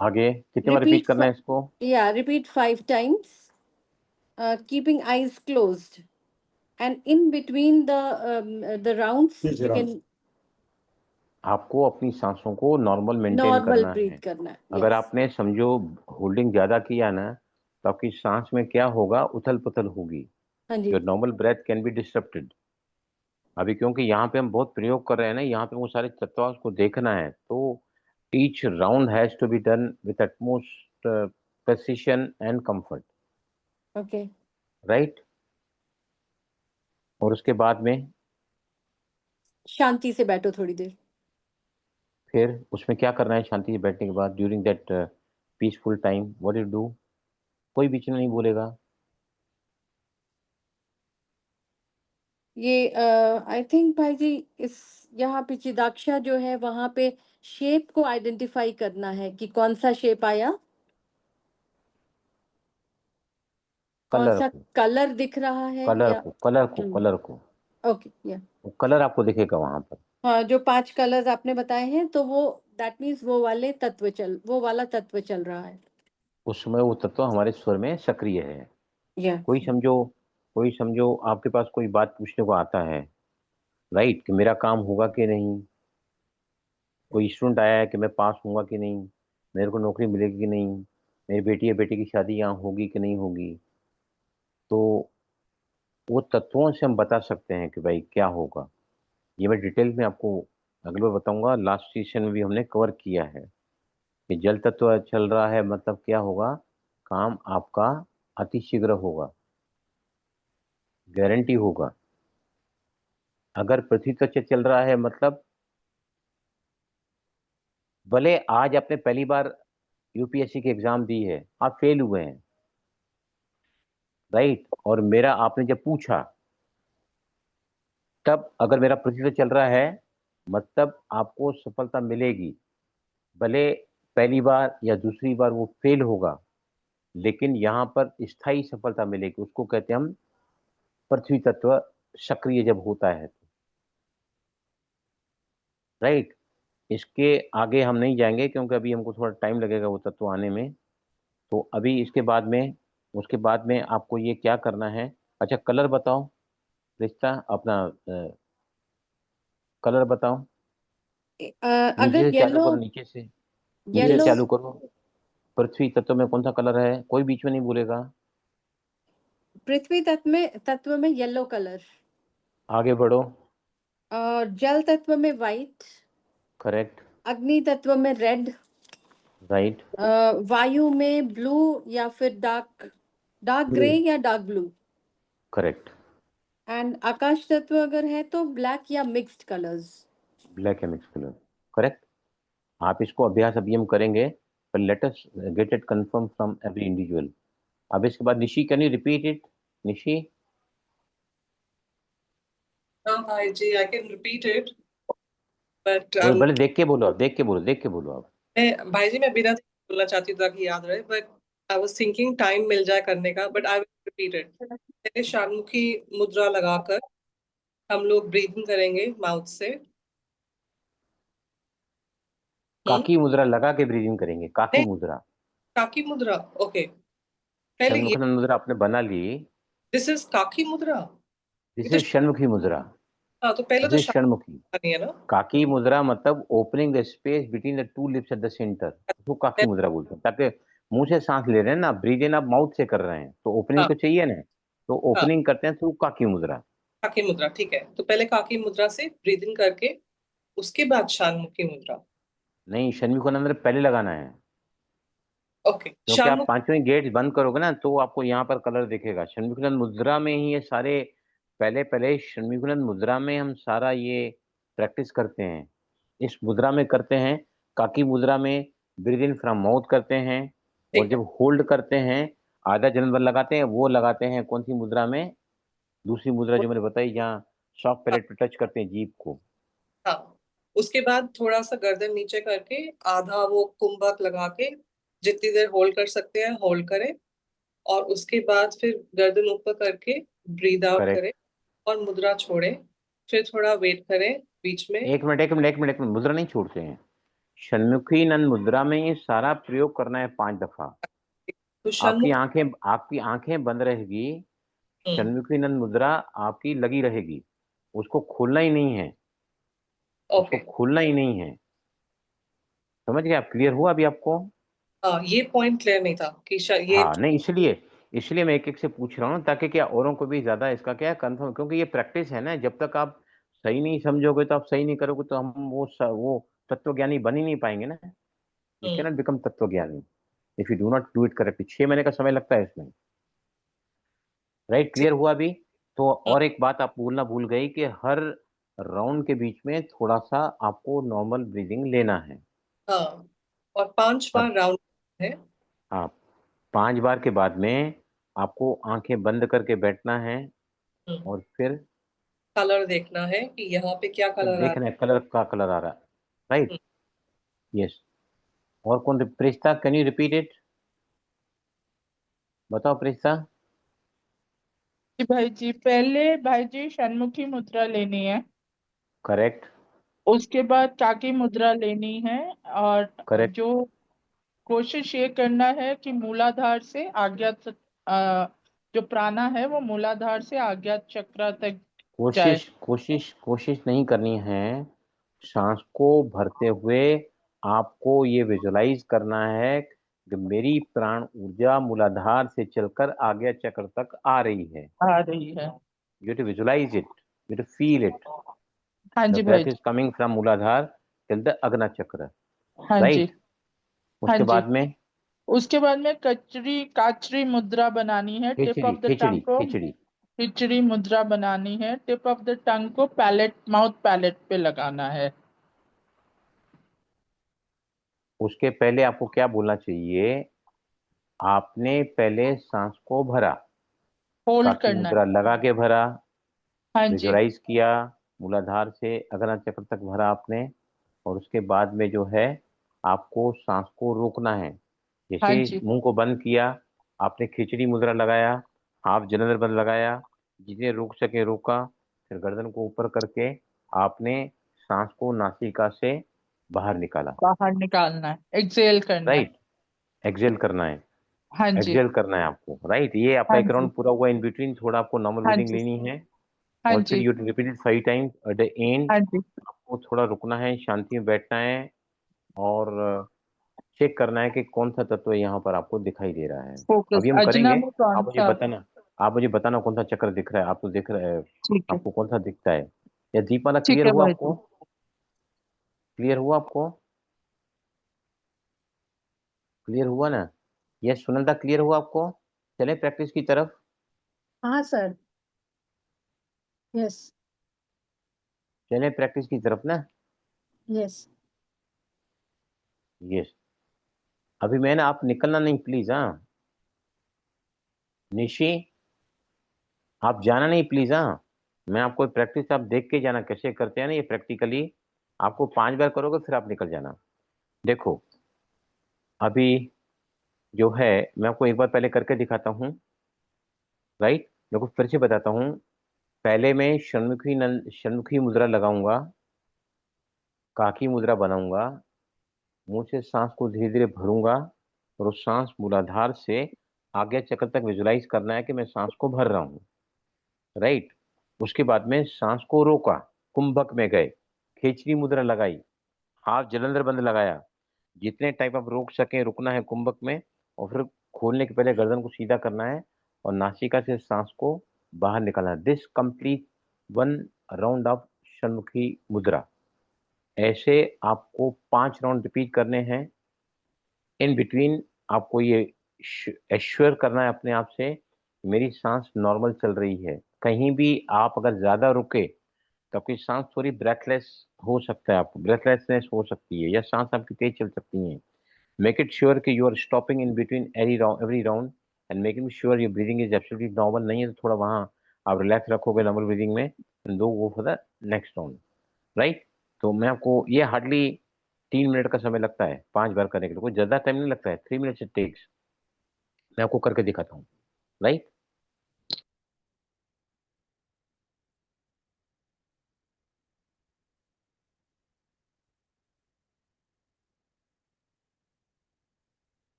आगे कितने बार रिपीट Repeat, करना है इसको? yeah, repeat 5 times, keeping eyes closed. And in between the rounds, तीस you राउंड। can आपको अपनी सांसों को नॉर्मल मेंटेन normal करना breathe है। करना है। अगर Yes. आपने समझो होल्डिंग ज्यादा किया ना, तो आपकी सांस में क्या होगा? उथल पुथल होगी। हाँ जी। Your normal breath can be disturbed. अभी क्योंकि यहाँ पे हम बहुत प्रयोग कर रहे हैं ना, यहाँ पे वो सारे तत्व को देखना है, तो each round has to be done with utmost precision and comfort, Okay. Right. और उसके बाद में शांति से बैठो थोड़ी देर। फिर उसमें क्या करना है? शांति से बैठने के बाद during that peaceful time what you do? कोई बीच में नहीं बोलेगा। ये आई थिंक भाई जी, इस यहाँ पे चिदाक्षा जो है वहां पे शेप को आइडेंटिफाई करना है कि कौन सा शेप आया, कौन कलर सा को, कलर दिख रहा है, कलर या को, कलर को, कलर को। ओके, या, वो कलर आपको दिखेगा वहां पर। हाँ, जो 5 कलर्स आपने बताए हैं, तो वो दैट मीन्स वो वाला तत्व चल रहा है। उस समय वो तत्व हमारे स्वर में सक्रिय है। या कोई समझो आपके पास कोई बात पूछने को आता है, राइट, कि मेरा काम होगा कि नहीं, कोई स्टूडेंट आया है कि मैं पास होऊंगा कि नहीं, मेरे को नौकरी मिलेगी कि नहीं, मेरी बेटी या बेटे की शादी यहाँ होगी कि नहीं होगी, तो वो तत्वों से हम बता सकते हैं कि भाई क्या होगा। ये मैं डिटेल में आपको अगले बार बताऊंगा। लास्ट सेशन में भी हमने कवर किया है कि जल तत्व चल रहा है मतलब क्या होगा, काम आपका अतिशीघ्र होगा, गारंटी होगा। अगर पृथ्वी तत्व चल रहा है मतलब भले आज आपने पहली बार यूपीएससी की एग्जाम दी है, आप फेल हुए हैं, राइट, और मेरा आपने जब पूछा, तब अगर मेरा पृथ्वी तत्व चल रहा है मतलब आपको सफलता मिलेगी। भले पहली बार या दूसरी बार वो फेल होगा, लेकिन यहाँ पर स्थायी सफलता मिलेगी। उसको कहते हैं हम पृथ्वी तत्व सक्रिय जब होता है, राइट। इसके आगे हम नहीं जाएंगे क्योंकि अभी हमको थोड़ा टाइम लगेगा वो तत्व आने में। तो अभी इसके बाद में, उसके बाद में आपको ये क्या करना है। अच्छा, कलर बताओ रिश्ता अपना, कलर बताओ। नीचे अगर से चालू येलो करो, नीचे से येलो चालू करो। पृथ्वी तत्व में कौन सा कलर है, कोई बीच में नहीं बोलेगा। पृथ्वी तत्व में येलो कलर, आगे बढ़ो। और जल तत्व में वाइट, करेक्ट। अग्नि तत्व में रेड, राइट। वायु में ब्लू या फिर डार्क डार्क ग्रे या डार्क ब्लू, करेक्ट। एंड आकाश तत्व अगर है तो ब्लैक या मिक्स्ड कलर्स। ब्लैक है मिक्स कलर। करेक्ट। आप इसको अभ्यास अभी हम करेंगे, पर let us get it confirm from every individual. अब इसके बाद Nishi, can you repeat it, Nishi. हाँ भाई जी, I can repeat it, but भले देख के बोलो, देख के बोलो आप। भाई जी मैं बिना बोलना चाहती हूँ ताकि याद रहे, but I was thinking time मिल जाए करने का, but I will repeat it. पहले शांमुखी मुद्रा लगाकर हम लोग ब्रीदिंग करेंगे माउथ से। काकी मुद्रा लगा के ब्रीदिंग करेंगे, काकी नहीं, मुद्रा। काकी मुद्रा, ओके। पहले ये, षण्मुखी मुद्रा आपने बना ली। दिस इज काकी मुद्रा। दिस ये तो इज षण्मुखी मुद्रा। हाँ, तो पहले दिस तो इज षण्मुखी। नहीं है ना। काकी मुद्रा मतलब opening the space between the two lips at the centre, उसको काकी मुद्रा बोलते हैं। ताकि मुंह से सांस ले रहे हैं ना, ब्रीद इन आप माउथ से कर रहे हैं, तो ओपनिंग हाँ तो चाहिए ना, तो हाँ, ओपनिंग करते हैं थ्रू काकी मुद्रा। काकी मुद्रा ठीक है। तो पहले काकी मुद्रा से ब्रीदिंग करके उसके बाद शांमुखी मुद्रा। नहीं, षण्मुखी मंत्र पहले लगाना है, ओके, क्योंकि आप शांमुख, पांचवें गेट बंद करोगे ना तो आपको यहाँ पर कलर दिखेगा। षण्मुखी मुद्रा में ही ये सारे, पहले पहले षण्मुखी मुद्रा में हम सारा ये प्रैक्टिस करते हैं, इस मुद्रा में करते हैं। काकी मुद्रा में ब्रीद इन फ्रॉम माउथ करते हैं, और ठीक है। जब होल्ड करते हैं आधा जन्म बल लगाते हैं, वो लगाते हैं कौन सी मुद्रा में, दूसरी मुद्रा जो मैंने बताई, जहाँ सॉफ्ट पैलेट पे टच करते हैं जीभ को। हाँ, उसके बाद थोड़ा सा गर्दन नीचे करके आधा वो कुंभक लगा के जितनी देर होल्ड कर सकते हैं होल्ड करें, और उसके बाद फिर गर्दन ऊपर करके ब्रीद आउट करें करेक्ट। और मुद्रा छोड़ें। फिर थोड़ा वेट करें बीच में। एक मिनट, मुद्रा नहीं छोड़ते हैं। षण्मुखी नंद मुद्रा में ये सारा प्रयोग करना है 5 दफा। तो षण्मुख, आपकी आंखें बंद रहेगी, हम्म, षण्मुखी नंद मुद्रा आपकी लगी रहेगी, उसको खोलना ही नहीं है, उसको ओके। खोलना ही नहीं है। समझ गए आप, क्लियर हुआ अभी आपको। हाँ, ये पॉइंट क्लियर नहीं था कि ये, हाँ नहीं, इसलिए इसलिए मैं एक एक से पूछ रहा हूँ, ताकि क्या औरों को भी ज्यादा इसका क्या कंफर्म, क्योंकि ये प्रैक्टिस है ना। जब तक आप सही नहीं समझोगे, तो आप सही नहीं करोगे, तो हम वो तत्वज्ञानी बन ही नहीं पाएंगे ना। वी हम्म, कैनॉट बिकम तत्वज्ञानी if you do not do it correctly. 6 महीने का समय लगता है इसमें, राइट। ठीक, क्लियर हुआ अभी। तो हम्म, और एक बात आप बोलना भूल गई कि हर राउंड के बीच में थोड़ा सा आपको नॉर्मल ब्रीदिंग लेना है। हाँ, और 5 बार अब राउंड है। आप 5 बार के बाद में आपको आंखें बंद करके बैठना है, और फिर कलर देखना है कि यहाँ पे क्या कलर आ देखना है कलर का कलर आ रहा है, रहा है। राइट। यस। और कौन, प्रेस्ता, कैन यू रिपीट इट, बताओ प्रेस्ता। जी भाई जी, पहले भाई जी षण्मुखी मुद्रा लेनी है, करेक्ट। उसके बाद काकी मुद्रा लेनी है, और करेक्ट। जो कोशिश ये करना है कि मूलाधार से आज्ञा जो प्राणा है वो मूलाधार से आज्ञा चक्र तक जाए। कोशिश नहीं करनी है। सांस को भरते हुए आपको ये विजुलाइज करना है कि मेरी प्राण ऊर्जा मूलाधार से चलकर आज्ञा चक्र तक आ रही है। आ रही है। You have to visualize it. You have to feel it. हाँ The जी breath भाई is coming from Muladhar till the Agna Chakra. हाँ Right? जी हाँ उसके जी। बाद में उसके बाद में काचरी मुद्रा बनानी है। टिप खिचड़ी ऑफ द खिचड़ी टंग को खिचड़ी खिचड़ी मुद्रा बनानी है। टिप ऑफ द टंग को माउथ पैलेट पे लगाना है। उसके पहले आपको क्या बोलना चाहिए? आपने पहले सांस को भरा, होल्ड काकी करना मुद्रा है। लगा के भरा, हाँ जी विजुलाइज किया, मूलाधार से अग्ना चक्र तक भरा आपने, और उसके बाद में जो है आपको सांस को रोकना है। हाँ जैसे जी मुंह को बंद किया, आपने खिचड़ी मुद्रा लगाया, हाफ जलंधर बंद लगाया, जितने रोक सके रोका, फिर गर्दन को ऊपर करके आपने सांस को नासिका से बाहर निकाला। बाहर निकालना है। एक्सेल करना है। राइट, एक्सेल करना है। हाँ जी एक्सेल करना है आपको। राइट, ये आपका हाँ एक जी राउंड पूरा हुआ। इन बिटवीन थोड़ा आपको नॉर्मल हाँ ब्रीदिंग जी लेनी है, हाँ और फिर जी you repeat it 5 times at the end. हाँ जी। आपको थोड़ा रुकना है, शांति में बैठना है, और चेक करना है कि कौन सा तत्व यहाँ पर आपको दिखाई दे रहा है। फोकस अभी हम अजना करेंगे। में कौन सा? आप मुझे बताना कौन सा चक्र दिख रहा है। आप तो दिख रहा है, ठीक है आपको कौन सा दिखता है? या दीपाला ठीक क्लियर है हुआ भाई आपको? जी। क्लियर हुआ आपको? क्लियर हुआ ना? यस सुनंदा, क्लियर हुआ आपको? चले प्रैक्टिस की तरफ। हाँ सर। यस चले प्रैक्टिस की तरफ ना। यस। यस, अभी मैंने आप निकलना नहीं प्लीज। हाँ निशी, आप जाना नहीं प्लीज। हाँ, मैं आपको प्रैक्टिस आप देख के जाना कैसे करते हैं ना, ये प्रैक्टिकली आपको 5 बार करोगे फिर आप निकल जाना। देखो अभी जो है मैं आपको एक बार पहले करके दिखाता हूँ। राइट, मैं कुछ फिर से बताता हूँ। पहले मैं षण्मुखी मुद्रा लगाऊंगा, काकी मुद्रा बनाऊंगा, मुंह से सांस को धीरे धीरे भरूंगा, और उस सांस मूलाधार से आज्ञा चक्र तक विजुलाइज करना है कि मैं सांस को भर रहा हूँ। राइट, उसके बाद में सांस को रोका, कुंभक में गए, खेचरी मुद्रा लगाई, हाथ जलंधर बंद लगाया, जितने टाइप आप रोक सके रुकना है कुंभक में, और फिर खोलने के पहले गर्दन को सीधा करना है और नासिका से सांस को बाहर निकालना है। दिस कंप्लीट 1 राउंड ऑफ षण्मुखी मुद्रा। ऐसे आपको 5 राउंड रिपीट करने हैं। इन बिटवीन आपको ये एश्योर करना है अपने आप से, मेरी सांस नॉर्मल चल रही है। कहीं भी आप अगर ज्यादा रुके तो आपकी सांस थोड़ी ब्रेथलेस हो सकता है, आपको ब्रेथलेसनेस हो सकती है, या सांस आपकी तेज चल सकती है। मेक इट श्योर कि you are stopping in between every round, and making sure your breathing is absolutely normal. नहीं है तो थोड़ा वहां आप रिलैक्स रखोगे नॉर्मल ब्रीदिंग में, एंड दो go for the next round. Right, तो मैं आपको ये हार्डली 3 मिनट का समय लगता है 5 बार करने के लिए, कोई ज्यादा टाइम नहीं लगता है। 3 मिनट इट टेक्स। मैं आपको करके दिखाता हूँ। राइट,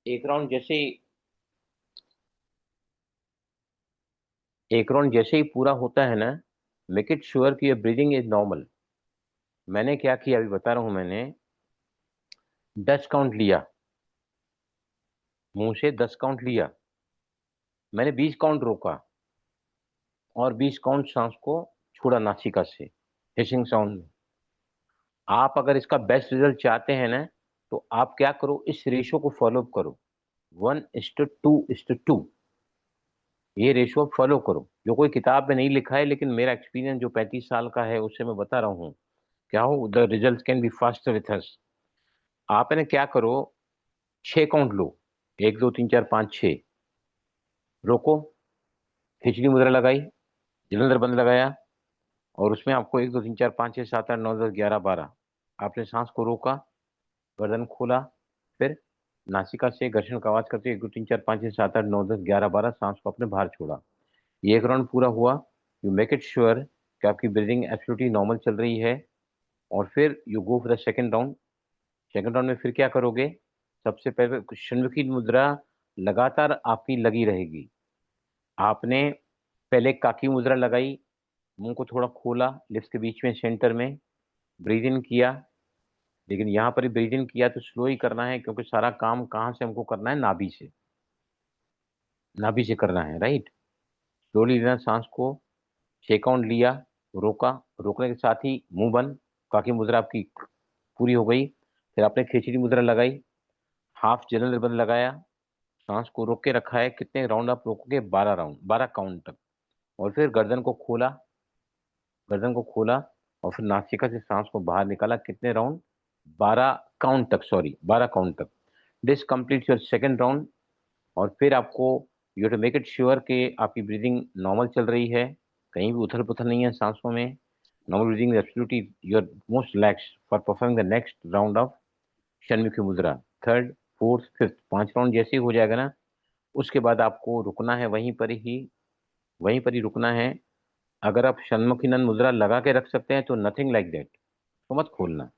एक राउंड जैसे ही पूरा होता है ना, मेक इट श्योर कि योर ब्रीदिंग इज नॉर्मल। मैंने क्या किया अभी बता रहा हूं। मैंने 10 काउंट लिया, मुंह से 10 काउंट लिया, मैंने 20 काउंट रोका, और 20 काउंट सांस को छोड़ा नासिका से हिसिंग साउंड में। आप अगर इसका बेस्ट रिजल्ट चाहते हैं ना, तो आप क्या करो, इस रेशो को फॉलो करो, 1:2:2। ये रेशो फॉलो करो, जो कोई किताब में नहीं लिखा है, लेकिन मेरा एक्सपीरियंस जो 35 साल का है उससे मैं बता रहा हूँ। क्या हो, the result can be faster with us. आप है ना क्या करो, 6 काउंट लो, 1 2 3 4 5 6, रोको, खिचड़ी मुद्रा लगाई, जलंधर बंद लगाया, और उसमें आपको 1 2 3 4 5 6 7 8 9 10 11 12 आपने सांस को रोका, गर्दन खोला, फिर नासिका से घर्षण का आवाज करते 1 2 3 4 5 6 7 8 9 10 11 12 सांस को अपने बाहर छोड़ा। ये एक राउंड पूरा हुआ। यू मेक इट श्योर कि आपकी ब्रीदिंग एब्सोल्युटली नॉर्मल चल रही है, और फिर you go for the second round. Second round में फिर क्या करोगे? सबसे पहले षण्मुखी मुद्रा लगातार आपकी लगी रहेगी। आपने पहले काकी मुद्रा लगाई, मुंह को थोड़ा खोला, लिप्स के बीच में सेंटर में ब्रीद इन किया। लेकिन यहाँ पर ब्रीद इन किया तो स्लो ही करना है, क्योंकि सारा काम कहाँ से हमको करना है? नाभि से, नाभि से करना है, राइट। स्लोली लेना सांस को, 6 काउंट लिया, रोका, रोकने के साथ ही मुंह बंद, काकी मुद्रा आपकी पूरी हो गई। फिर आपने खिचड़ी मुद्रा लगाई, हाफ जनरल बंद लगाया, सांस को रोक के रखा है। कितने राउंड आप रोकोगे? 12 राउंड, 12 काउंट तक। और फिर गर्दन को खोला, गर्दन को खोला, और फिर नासिका से सांस को बाहर निकाला। कितने राउंड? 12 काउंट तक, सॉरी 12 काउंट तक। This complete your second round. और फिर आपको you to make it sure कि आपकी ब्रीदिंग नॉर्मल चल रही है, कहीं भी उथल पुथल नहीं है सांसों में। Normal breathing is absolutely your most relax for performing the next round of षण्मुखी मुद्रा। थर्ड, फोर्थ, फिफ्थ, 5 राउंड जैसे ही हो जाएगा ना, उसके बाद आपको रुकना है वहीं पर ही, वहीं पर ही रुकना है। अगर आप षण्मुखीनंद मुद्रा लगा के रख सकते हैं तो नथिंग लाइक दैट, तो मत खोलना,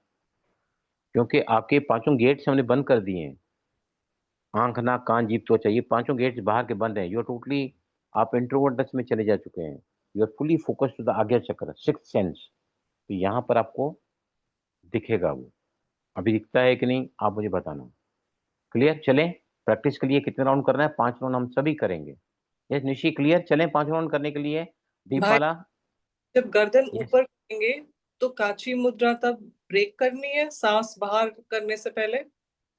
क्योंकि आपके 5 गेट्स हमने बंद कर दिए हैं। आंख, नाक, कान, जीभ, त्वचा, ये 5 गेट्स बाहर के बंद हैं। यू आर टोटली, आप इंट्रोवर्टनेस में चले जा चुके हैं। You are fully focused to the आज्ञा चक्र, सिक्स्थ सेंस। तो यहाँ पर आपको दिखेगा वो। अभी दिखता है कि नहीं, आप मुझे बताना। क्लियर? चलें प्रैक्टिस के लिए। कितने राउंड करना है? 5 राउंड हम सभी करेंगे। Yes Nishi, clear? चलें 5 राउंड करने के लिए। भाई, दीपमाला? जब गर्दन यस। ऊपर करेंगे तो काची मुद्रा तब ब्रेक करनी है सांस बाहर करने से पहले?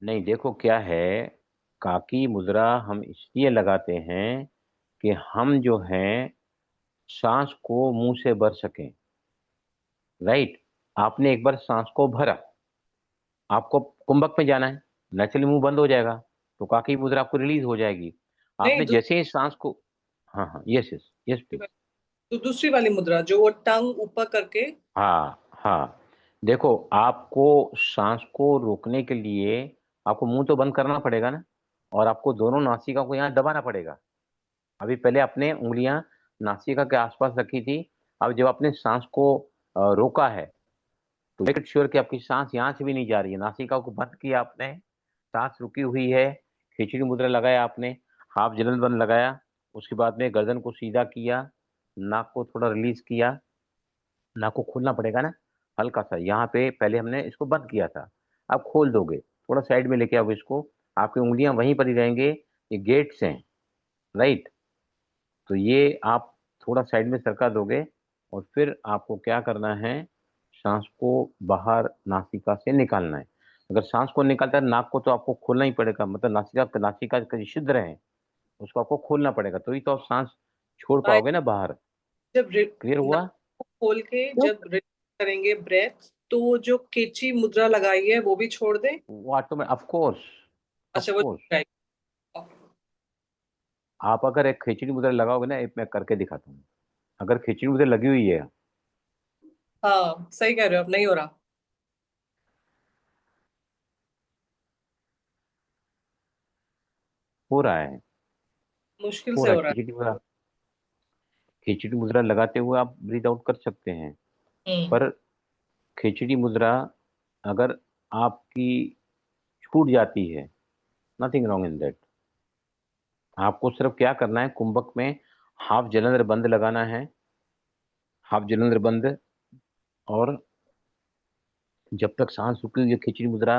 नहीं, देखो क्या है, काकी मुद्रा हम इसलिए लगाते हैं कि हम जो हैं सांस को मुंह से भर सकें, राइट। आपने एक बार सांस को भरा, आपको कुंभक में जाना है, नेचुरली मुंह बंद हो जाएगा, तो काकी मुद्रा आपको रिलीज हो जाएगी। नहीं, आपने जैसे ही सांस को, हाँ हाँ, यस यस यस प्लीज। तो दूसरी वाली मुद्रा जो वो टंग ऊपर करके। हाँ हाँ, देखो आपको सांस को रोकने के लिए आपको मुंह तो बंद करना पड़ेगा ना, और आपको दोनों नासिका को यहाँ दबाना पड़ेगा। अभी पहले आपने उंगलियां नासिका के आसपास रखी थी, अब जब आपने सांस को रोका है तो मेक इट श्योर कि आपकी सांस यहाँ से भी नहीं जा रही है। नासिका को बंद किया आपने, सांस रुकी हुई है, खिचड़ी मुद्रा लगाया आपने, हाफ जलन बंद लगाया, उसके बाद में गर्दन को सीधा किया, नाक को थोड़ा रिलीज किया। नाक को खोलना पड़ेगा ना हल्का सा, यहाँ पे पहले हमने इसको बंद किया था, अब खोल दोगे, थोड़ा साइड में लेके आओगे इसको, आपकी उंगलियां वहीं पर ही रहेंगे, ये गेट्स हैं, राइट। तो ये आप थोड़ा साइड में सरका दोगे, और फिर आपको क्या करना है, सांस को बाहर नासिका से निकालना है। अगर सांस को निकालता है नाक को, तो आपको खोलना ही पड़ेगा, मतलब नासिका नासिका का जो छिद्र है उसको आपको खोलना पड़ेगा, तो ही तो आप सांस छोड़ भाई, पाओगे ना बाहर। जब क्लियर नाक हुआ? को खोल के जब रिलीज करेंगे ब्रेथ, तो वो जो केची मुद्रा लगाई है वो भी छोड़ दें? वो ऑटोमेटिक, ऑफ कोर्स, ऑफ अच्छा, वो कोर्स। जाएगी। आप अगर एक खिचड़ी मुद्रा लगाओगे ना, एक मैं करके दिखाता हूँ, अगर खिचड़ी मुद्रा लगी हुई है, हाँ, सही कह रहे हो, अब नहीं हो रहा। हो रहा है, मुश्किल हो से रहा हो है रहा खिचड़ी मुद्रा। खिचड़ी मुद्रा लगाते हुए आप ब्रीथ आउट कर सकते हैं, है। पर खिचड़ी मुद्रा अगर आपकी छूट जाती है, नथिंग रॉन्ग इन दैट। आपको सिर्फ क्या करना है, कुंभक में हाफ जलंधर बंद लगाना है, हाफ जलंधर बंद, और जब तक सांस रुकी, ये खिचड़ी मुद्रा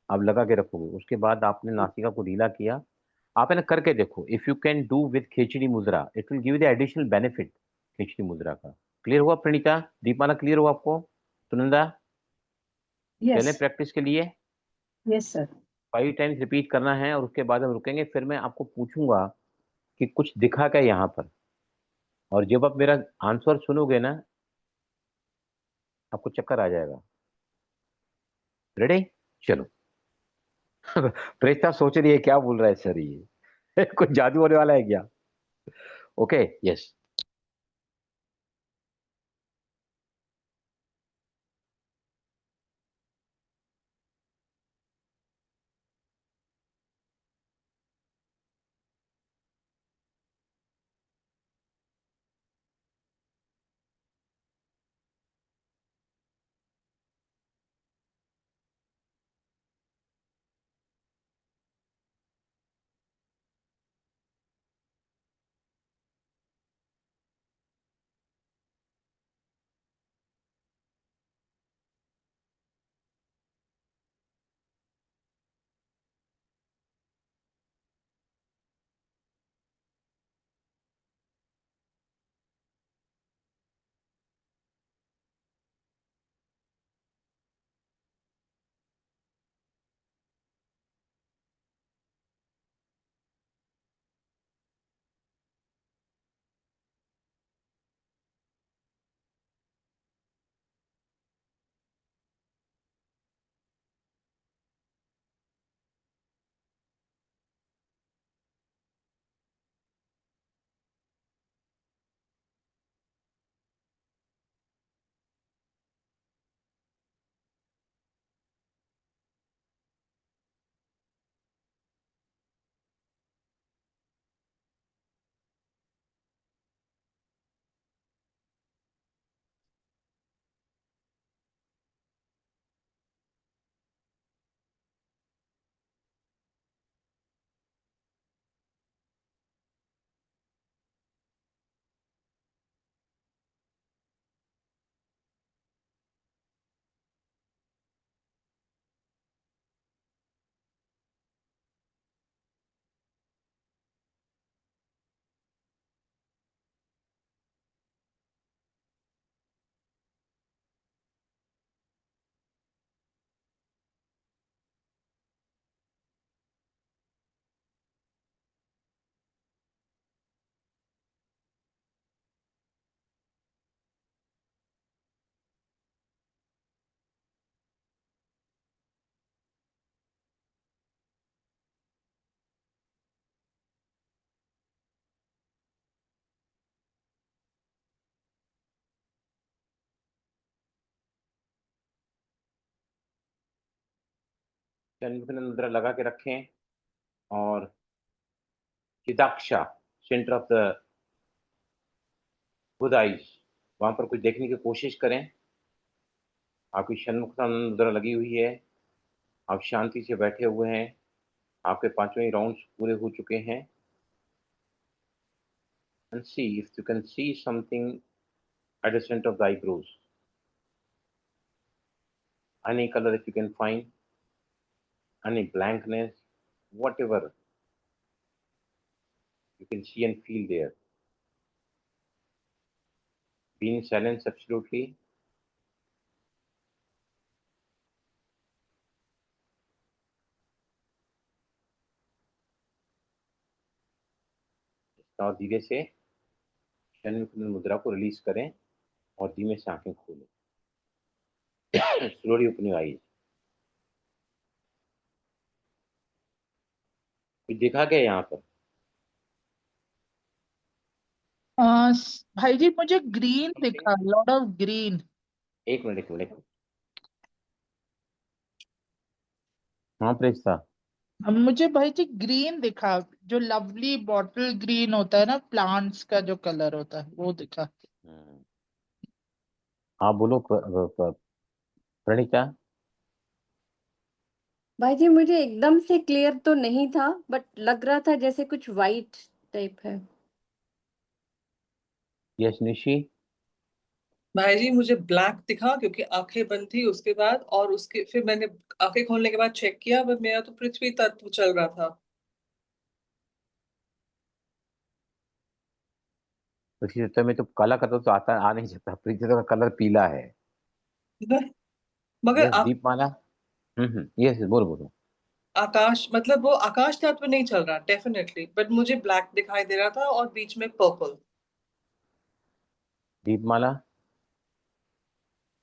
आप लगा के रखोगे, उसके बाद आपने नासिका को ढीला किया। आप है ना करके देखो, if you can do with खिचड़ी मुद्रा, it will give the additional benefit खिचड़ी मुद्रा का। क्लियर हुआ प्रणीता? दीपाना क्लियर हुआ आपको? सुनंदा? चलें यस, प्रैक्टिस के लिए। Yes sir. 5 टाइम्स रिपीट करना है, और उसके बाद हम रुकेंगे, फिर मैं आपको पूछूंगा कि कुछ दिखा क्या यहाँ पर, और जब आप मेरा आंसर सुनोगे ना, आपको चक्कर आ जाएगा। रेडी? चलो। प्रेस्ता सोच रही है क्या बोल रहा है सर ये, कुछ जादू होने वाला है क्या? Okay, yes. षण्मुख मुद्रा लगा के रखें और चिदाक्षा centre of the good eyes वहां पर कुछ देखने की कोशिश करें। आपकी षण्मुख मुद्रा लगी हुई है, आप शांति से बैठे हुए हैं, आपके 5वें राउंड्स पूरे हो चुके हैं। And see if you can see something at the center of the eyebrows. Any color if you can find, any blankness, whatever you can see and feel there. Be in silence absolutely. और धीरे से षण्मुख मुद्रा को release करें और धीमे से आंखें खोलें। Slowly open your eyes. कुछ दिखा गया यहाँ पर? भाई जी मुझे ग्रीन दिखा, लॉट ऑफ ग्रीन। एक मिनट। हाँ प्रेस्ता, मुझे भाई जी ग्रीन दिखा, जो लवली बॉटल ग्रीन होता है ना, प्लांट्स का जो कलर होता है वो दिखा। आप बोलो प्रणीता। भाई जी मुझे एकदम से क्लियर तो नहीं था, बट लग रहा था जैसे कुछ वाइट टाइप है। यस निशी। भाई जी मुझे ब्लैक दिखा क्योंकि आंखें बंद थी उसके बाद, और उसके फिर मैंने आंखें खोलने के बाद चेक किया, बट मेरा तो पृथ्वी तत्व चल रहा था। पृथ्वी तत्व में तो काला कलर तो आता आ नहीं सकता, पृथ्वी तत्व का कलर पीला है। मगर यस दीपमाला। यस बोलो। आकाश, मतलब वो आकाश तत्व नहीं चल रहा डेफिनेटली, बट मुझे ब्लैक दिखाई दे रहा था और बीच में पर्पल। दीपमाला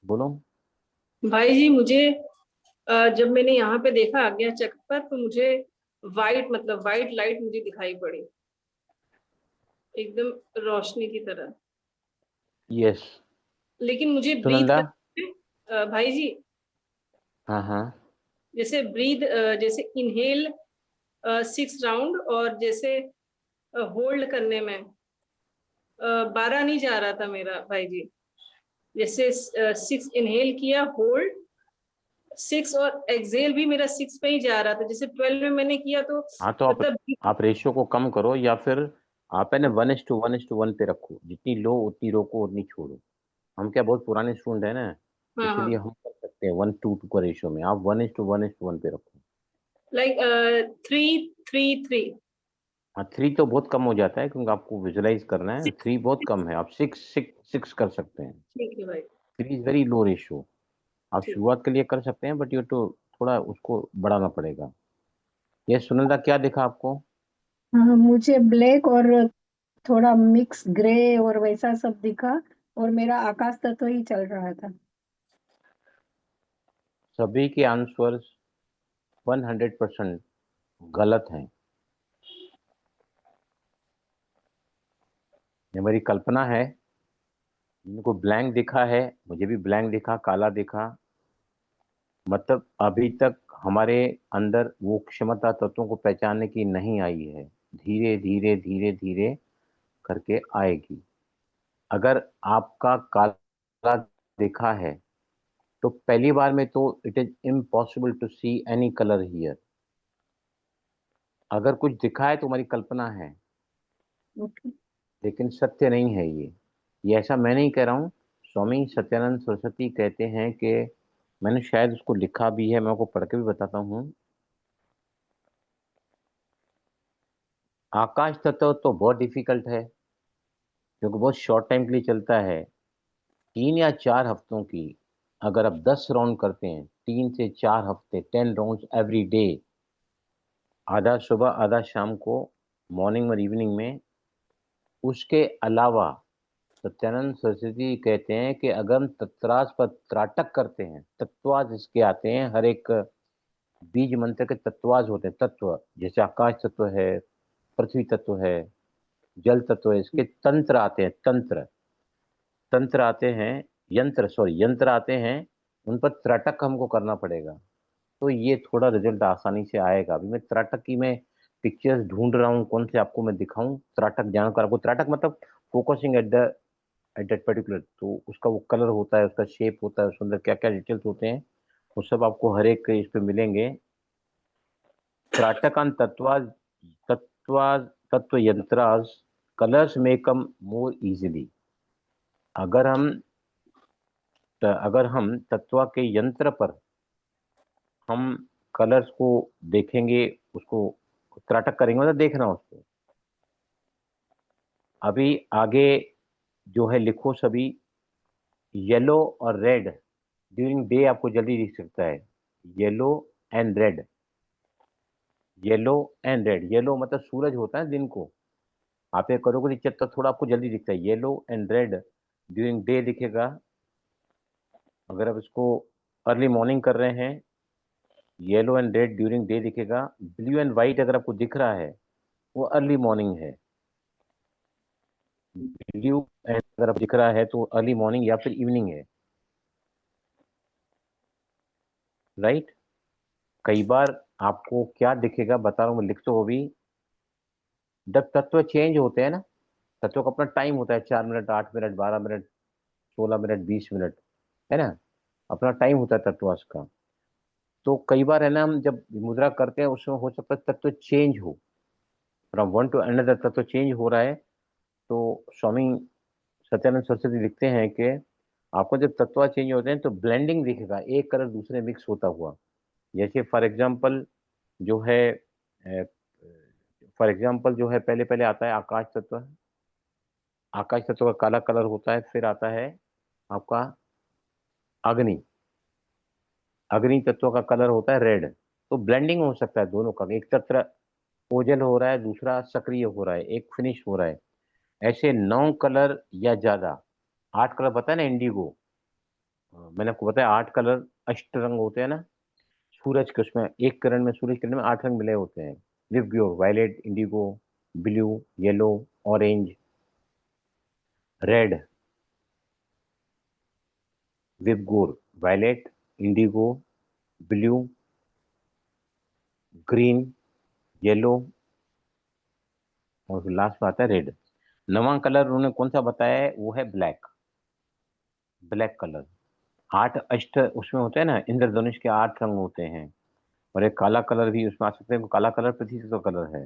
बोलो। भाई जी मुझे जब मैंने यहाँ पे देखा आज्ञा चक्र पर, तो मुझे वाइट लाइट मुझे दिखाई पड़ी, एकदम रोशनी की तरह। यस लेकिन मुझे ब्रीथ सुनंदा। करने भाई जी, हाँ जैसे इनहेल 6 राउंड, और जैसे होल्ड करने में 12 नहीं जा रहा था मेरा भाई जी। जैसे 6 इनहेल किया, होल्ड 6, और एक्सेल भी मेरा 6 पे ही जा रहा था। जैसे 12 में मैंने किया तो हाँ, तो मतलब आप रेशियो को कम करो, या फिर आप है ना 1:1:1 पे रखो। जितनी लो उतनी रोको, उतनी छोड़ो। हम क्या बहुत पुराने स्टूडेंट है ना, हाँ हाँ, इसलिए हम कर सकते हैं 1:2 का रेशियो में। आप 1:1:1 पे रखो। लाइक 3-3-3। हाँ 3 तो बहुत कम हो जाता है, क्योंकि आपको विजुलाइज करना है। 3 बहुत कम है, आप 6 कर सकते हैं। ठीक है भाई। 3 इज वेरी लो रेशियो। आप ठीक। शुरुआत के लिए कर सकते हैं, बट ये तो थोड़ा उसको बढ़ाना पड़ेगा। ये सुनंदा क्या दिखा आपको? हाँ, मुझे ब्लैक और थोड़ा मिक्स ग्रे और वैसा सब दिखा, और मेरा आकाश तत्व ही चल रहा था। सभी के आंसर्स 100% गलत हैं। ये मेरी कल्पना है। इनको ब्लैंक दिखा है, मुझे भी ब्लैंक दिखा, काला दिखा। मतलब अभी तक हमारे अंदर वो क्षमता तत्वों को पहचानने की नहीं आई है। धीरे धीरे धीरे धीरे करके आएगी। अगर आपका काला दिखा है तो पहली बार में तो it is impossible to see any colour here. अगर कुछ दिखा है तो हमारी कल्पना है, ओके। लेकिन सत्य नहीं है ये ऐसा मैं नहीं कह रहा हूँ। स्वामी सत्यानंद सरस्वती कहते हैं कि, मैंने शायद उसको लिखा भी है, मैं आपको पढ़ के भी बताता हूँ। आकाश तत्व तो बहुत डिफिकल्ट है, क्योंकि बहुत शॉर्ट टाइम के लिए चलता है। 3 या 4 हफ्तों की अगर आप 10 राउंड करते हैं, 3 से 4 हफ्ते, 10 राउंड एवरी डे, आधा सुबह आधा शाम को, मॉर्निंग और इवनिंग में। उसके अलावा सत्यानंद सरस्वती कहते हैं कि अगर हम तत्रास पर त्राटक करते हैं, तत्वाज इसके आते हैं, हर एक बीज मंत्र के तत्वाज होते हैं। तत्व जैसे आकाश तत्व है, पृथ्वी तत्व है, जल तत्व है, इसके तंत्र आते हैं। तंत्र आते हैं, यंत्र आते हैं। उन पर त्राटक हमको करना पड़ेगा। तो ये थोड़ा रिजल्ट आसानी से आएगा। अभी मैं त्राटक की मैं पिक्चर्स ढूंढ रहा हूँ, कौन से आपको मैं दिखाऊं। त्राटक जानकर आपको, त्राटक मतलब फोकसिंग एट दैट पर्टिकुलर, तो उसका वो कलर होता है, उसका शेप होता है, उसके अंदर क्या क्या डिटेल्स होते हैं, वो सब आपको हर एक इस पे मिलेंगे। त्राटकान तत्व यंत्रास कलर्स मेकम मोर इजीली। अगर हम तत्व के यंत्र पर हम कलर्स को देखेंगे, उसको त्राटक करेंगे, मतलब देखना उसको। अभी आगे जो है लिखो सभी, येलो और रेड ड्यूरिंग डे आपको जल्दी दिख सकता है। Yellow and red, yellow and red. Yellow मतलब सूरज होता है दिन को, आप ये करोगे तो थोड़ा आपको जल्दी दिखता है। Yellow and red during day दिखेगा। अगर आप इसको अर्ली मॉर्निंग कर रहे हैं, yellow and red during day दिखेगा। ब्लू एंड व्हाइट अगर आपको दिख रहा है, वो अर्ली मॉर्निंग है। ब्लू एंड अगर आप दिख रहा है तो अर्ली मॉर्निंग या फिर इवनिंग है, राइट। कई बार आपको क्या दिखेगा बता रहा हूँ मैं, लिख तो अभी। जब तत्व चेंज होते हैं ना, तत्व का अपना टाइम होता है, 4 minute, 8 minute, 12 minute, 16 minute, 20 minute, है ना, अपना टाइम होता है तत्व का। तो कई बार है ना, हम जब मुद्रा करते हैं उसमें हो सकता है तत्व चेंज हो, फ्रॉम वन टू अनदर तत्व चेंज हो रहा है। तो स्वामी सत्यानंद सरस्वती लिखते हैं कि आपको जब तत्व चेंज होते हैं तो ब्लेंडिंग दिखेगा, एक कलर दूसरे मिक्स होता हुआ। जैसे फॉर एग्जाम्पल जो है, जो है पहले पहले आता है आकाश तत्व। आकाश तत्व का काला कलर होता है, फिर आता है आपका अग्नि। अग्नि तत्व का कलर होता है रेड। तो ब्लेंडिंग हो सकता है दोनों का, एक तत्व ओझल हो रहा है, दूसरा सक्रिय हो रहा है, एक फिनिश हो रहा है। ऐसे 9 कलर या ज्यादा, 8 कलर बताया ना इंडिगो, मैंने आपको बताया 8 कलर अष्ट रंग होते हैं ना सूरज के, उसमें एक किरण में, सूरज किरण में 8 रंग मिले होते हैं। विवग्योर, violet, indigo, blue, yellow, orange, red. विवगोर, violet, indigo, blue, green, yellow, और लास्ट में आता है रेड। 9वां कलर उन्होंने कौन सा बताया है, वो है ब्लैक। ब्लैक कलर 8 अष्ट उसमें होते हैं ना, इंद्रधनुष के 8 रंग होते हैं। और एक काला कलर भी उसमें आ सकते हैं, काला कलर पृथ्वी तत्व कलर है।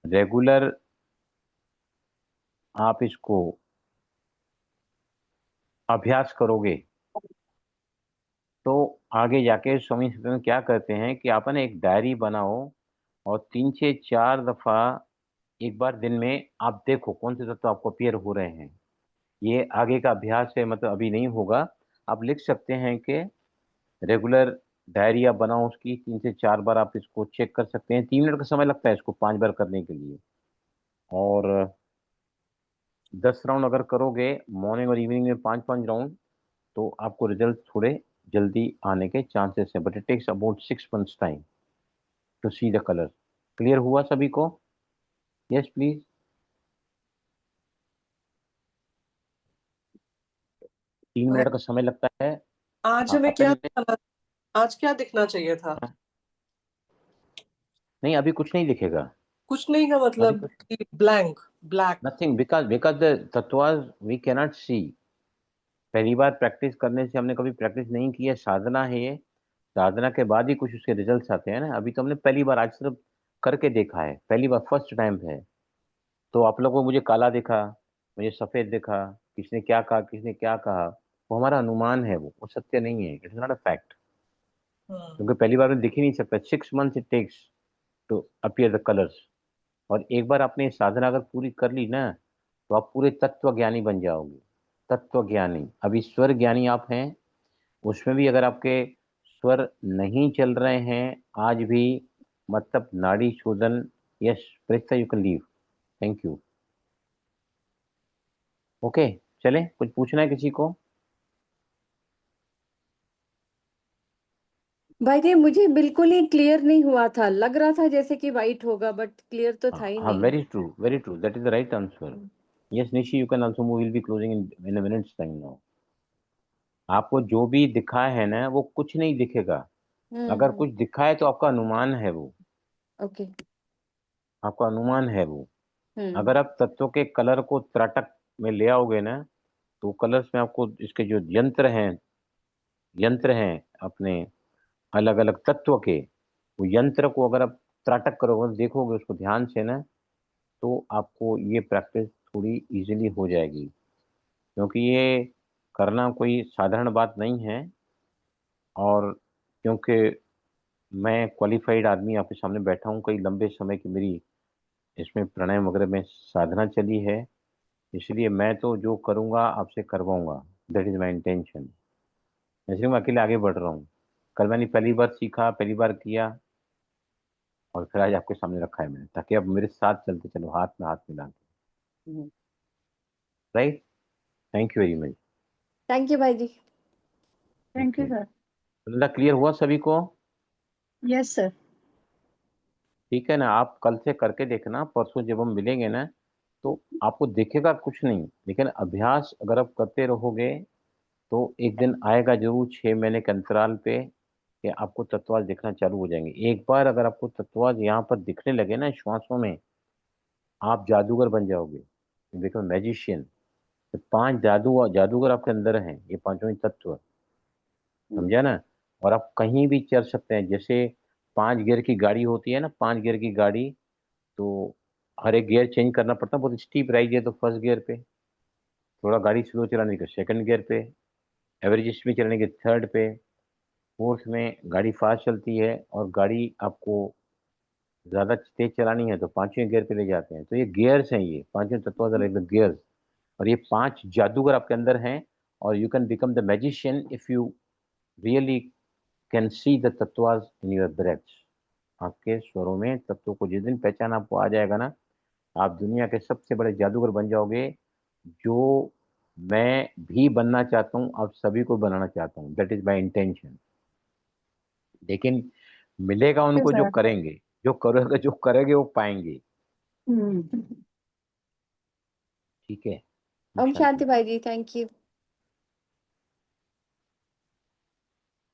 रेगुलर आप इसको अभ्यास करोगे तो आगे जाके स्वामी सत्यानंद क्या करते हैं कि आप ना एक डायरी बनाओ, और 3 से 4 दफा एक बार दिन में आप देखो कौन से तत्व आपको अपीयर हो रहे हैं। ये आगे का अभ्यास है, मतलब अभी नहीं होगा। आप लिख सकते हैं कि रेगुलर डायरी आप बनाओ, उसकी 3 से 4 बार आप इसको चेक कर सकते हैं। 3 मिनट का समय लगता है इसको 5 बार करने के लिए। और 10 राउंड अगर करोगे मॉर्निंग और इवनिंग में, 5 5 राउंड, तो आपको रिजल्ट थोड़े जल्दी आने के चांसेस है। But it takes about 6 months time to see the colour. Clear हुआ सभी को? Yes please. 3 मिनट का समय लगता है। आज हाँ हमें क्या अपन दिखाना, आज क्या दिखना चाहिए था? नहीं, अभी कुछ नहीं दिखेगा। कुछ नहीं का अभी मतलब कुछ, कि blank, black. Nothing, because the तत्वास वी कैनॉट सी। पहली बार प्रैक्टिस करने से, हमने कभी प्रैक्टिस नहीं की है, साधना है ये। साधना के बाद ही कुछ उसके रिजल्ट्स आते हैं ना। अभी तो हमने पहली बार आज सिर्फ करके देखा है, पहली बार, फर्स्ट टाइम है। तो आप लोगों को मुझे काला दिखा, मुझे सफेद दिखा, किसने क्या कहा, किसने क्या कहा, वो हमारा अनुमान है, वो सत्य नहीं है। इट्स नॉट अ फैक्ट, क्योंकि पहली बार में दिख ही नहीं सकता। 6 months it takes to appear the colours. और एक बार आपने ये साधना अगर पूरी कर ली ना, तो आप पूरे तत्व ज्ञानी बन जाओगे। तत्व ज्ञानी, अभी स्वर ज्ञानी आप हैं, उसमें भी अगर आपके स्वर नहीं चल रहे हैं आज भी, मतलब नाड़ी शोधन, yes Preksha, you can leave. Thank you. Okay, चले, कुछ पूछना है किसी को? भाई जी मुझे बिल्कुल ही क्लियर नहीं हुआ था, लग रहा था जैसे कि वाइट होगा बट क्लियर तो था ही हाँ, नहीं। Very true, very true, that is the right answer. Yes Nishi, you can also move, will be closing in a minutes time now. आपको जो भी दिखा है ना, वो कुछ नहीं दिखेगा। अगर कुछ दिखा है तो आपका अनुमान है वो, ओके। आपका अनुमान है वो। अगर आप तत्वों के कलर को त्राटक में ले आओगे ना, तो कलर्स में आपको इसके जो यंत्र हैं अपने अलग अलग तत्व के, वो यंत्र को अगर आप त्राटक करोगे, देखोगे उसको ध्यान से ना, तो आपको ये प्रैक्टिस थोड़ी इजीली हो जाएगी। क्योंकि ये करना कोई साधारण बात नहीं है, और क्योंकि मैं क्वालिफाइड आदमी आपके सामने बैठा हूँ, कई लंबे समय की मेरी इसमें प्राणायाम वगैरह में साधना चली है, इसलिए मैं तो जो करूँगा आपसे करवाऊँगा। That is my intention. इसलिए मैं अकेले आगे बढ़ रहा हूँ। कल मैंने पहली बार सीखा, पहली बार किया, और फिर आज आपके सामने रखा है मैंने, ताकि आप मेरे साथ चलते चलो, हाथ में हाथ मिला के। Right. Thank you very much. Thank you भाई जी। Thank you sir. क्लियर हुआ सभी को? Yes sir. ठीक है ना। आप कल से करके देखना, परसों जब हम मिलेंगे ना, तो आपको दिखेगा कुछ नहीं, लेकिन अभ्यास अगर आप करते रहोगे तो एक दिन आएगा जरूर 6 महीने के अंतराल पे कि आपको तत्वाज दिखना चालू हो जाएंगे। एक बार अगर आपको तत्वाज यहाँ पर दिखने लगे ना श्वासों में, आप जादूगर बन जाओगे, देखो मैजिशियन। तो 5 जादूगर आपके अंदर हैं, ये पांचों ही तत्व, समझा ना। और आप कहीं भी चल सकते हैं। जैसे 5 गियर की गाड़ी होती है ना, 5 गियर की गाड़ी, तो हर एक गियर चेंज करना पड़ता है। बहुत स्टीप राइज है तो फर्स्ट गियर पे, थोड़ा गाड़ी स्लो चलाने के सेकंड गियर पे, एवरेज स्पीड चलाने के थर्ड पे, फोर्थ में गाड़ी फास्ट चलती है, और गाड़ी आपको ज्यादा तेज चलानी है तो पांचवें गियर पे ले जाते हैं। तो ये गियर्स हैं, ये पांचवें तत्व गियर्स। और ये 5 जादूगर आपके अंदर हैं। और you can become the magician if you really can see the तत्वाज इन योर ब्रेथ्स। आपके स्वरों में तत्वों को जिस दिन पहचान आपको आ जाएगा ना, आप दुनिया के सबसे बड़े जादूगर बन जाओगे, जो मैं भी बनना चाहता हूँ, आप सभी को बनाना चाहता हूँ। That is my intention. लेकिन मिलेगा उनको जो सर। करेंगे, जो करेंगे वो पाएंगे। हम्म। ठीक है। ओम शांति शांति। भाई जी, थैंक यू।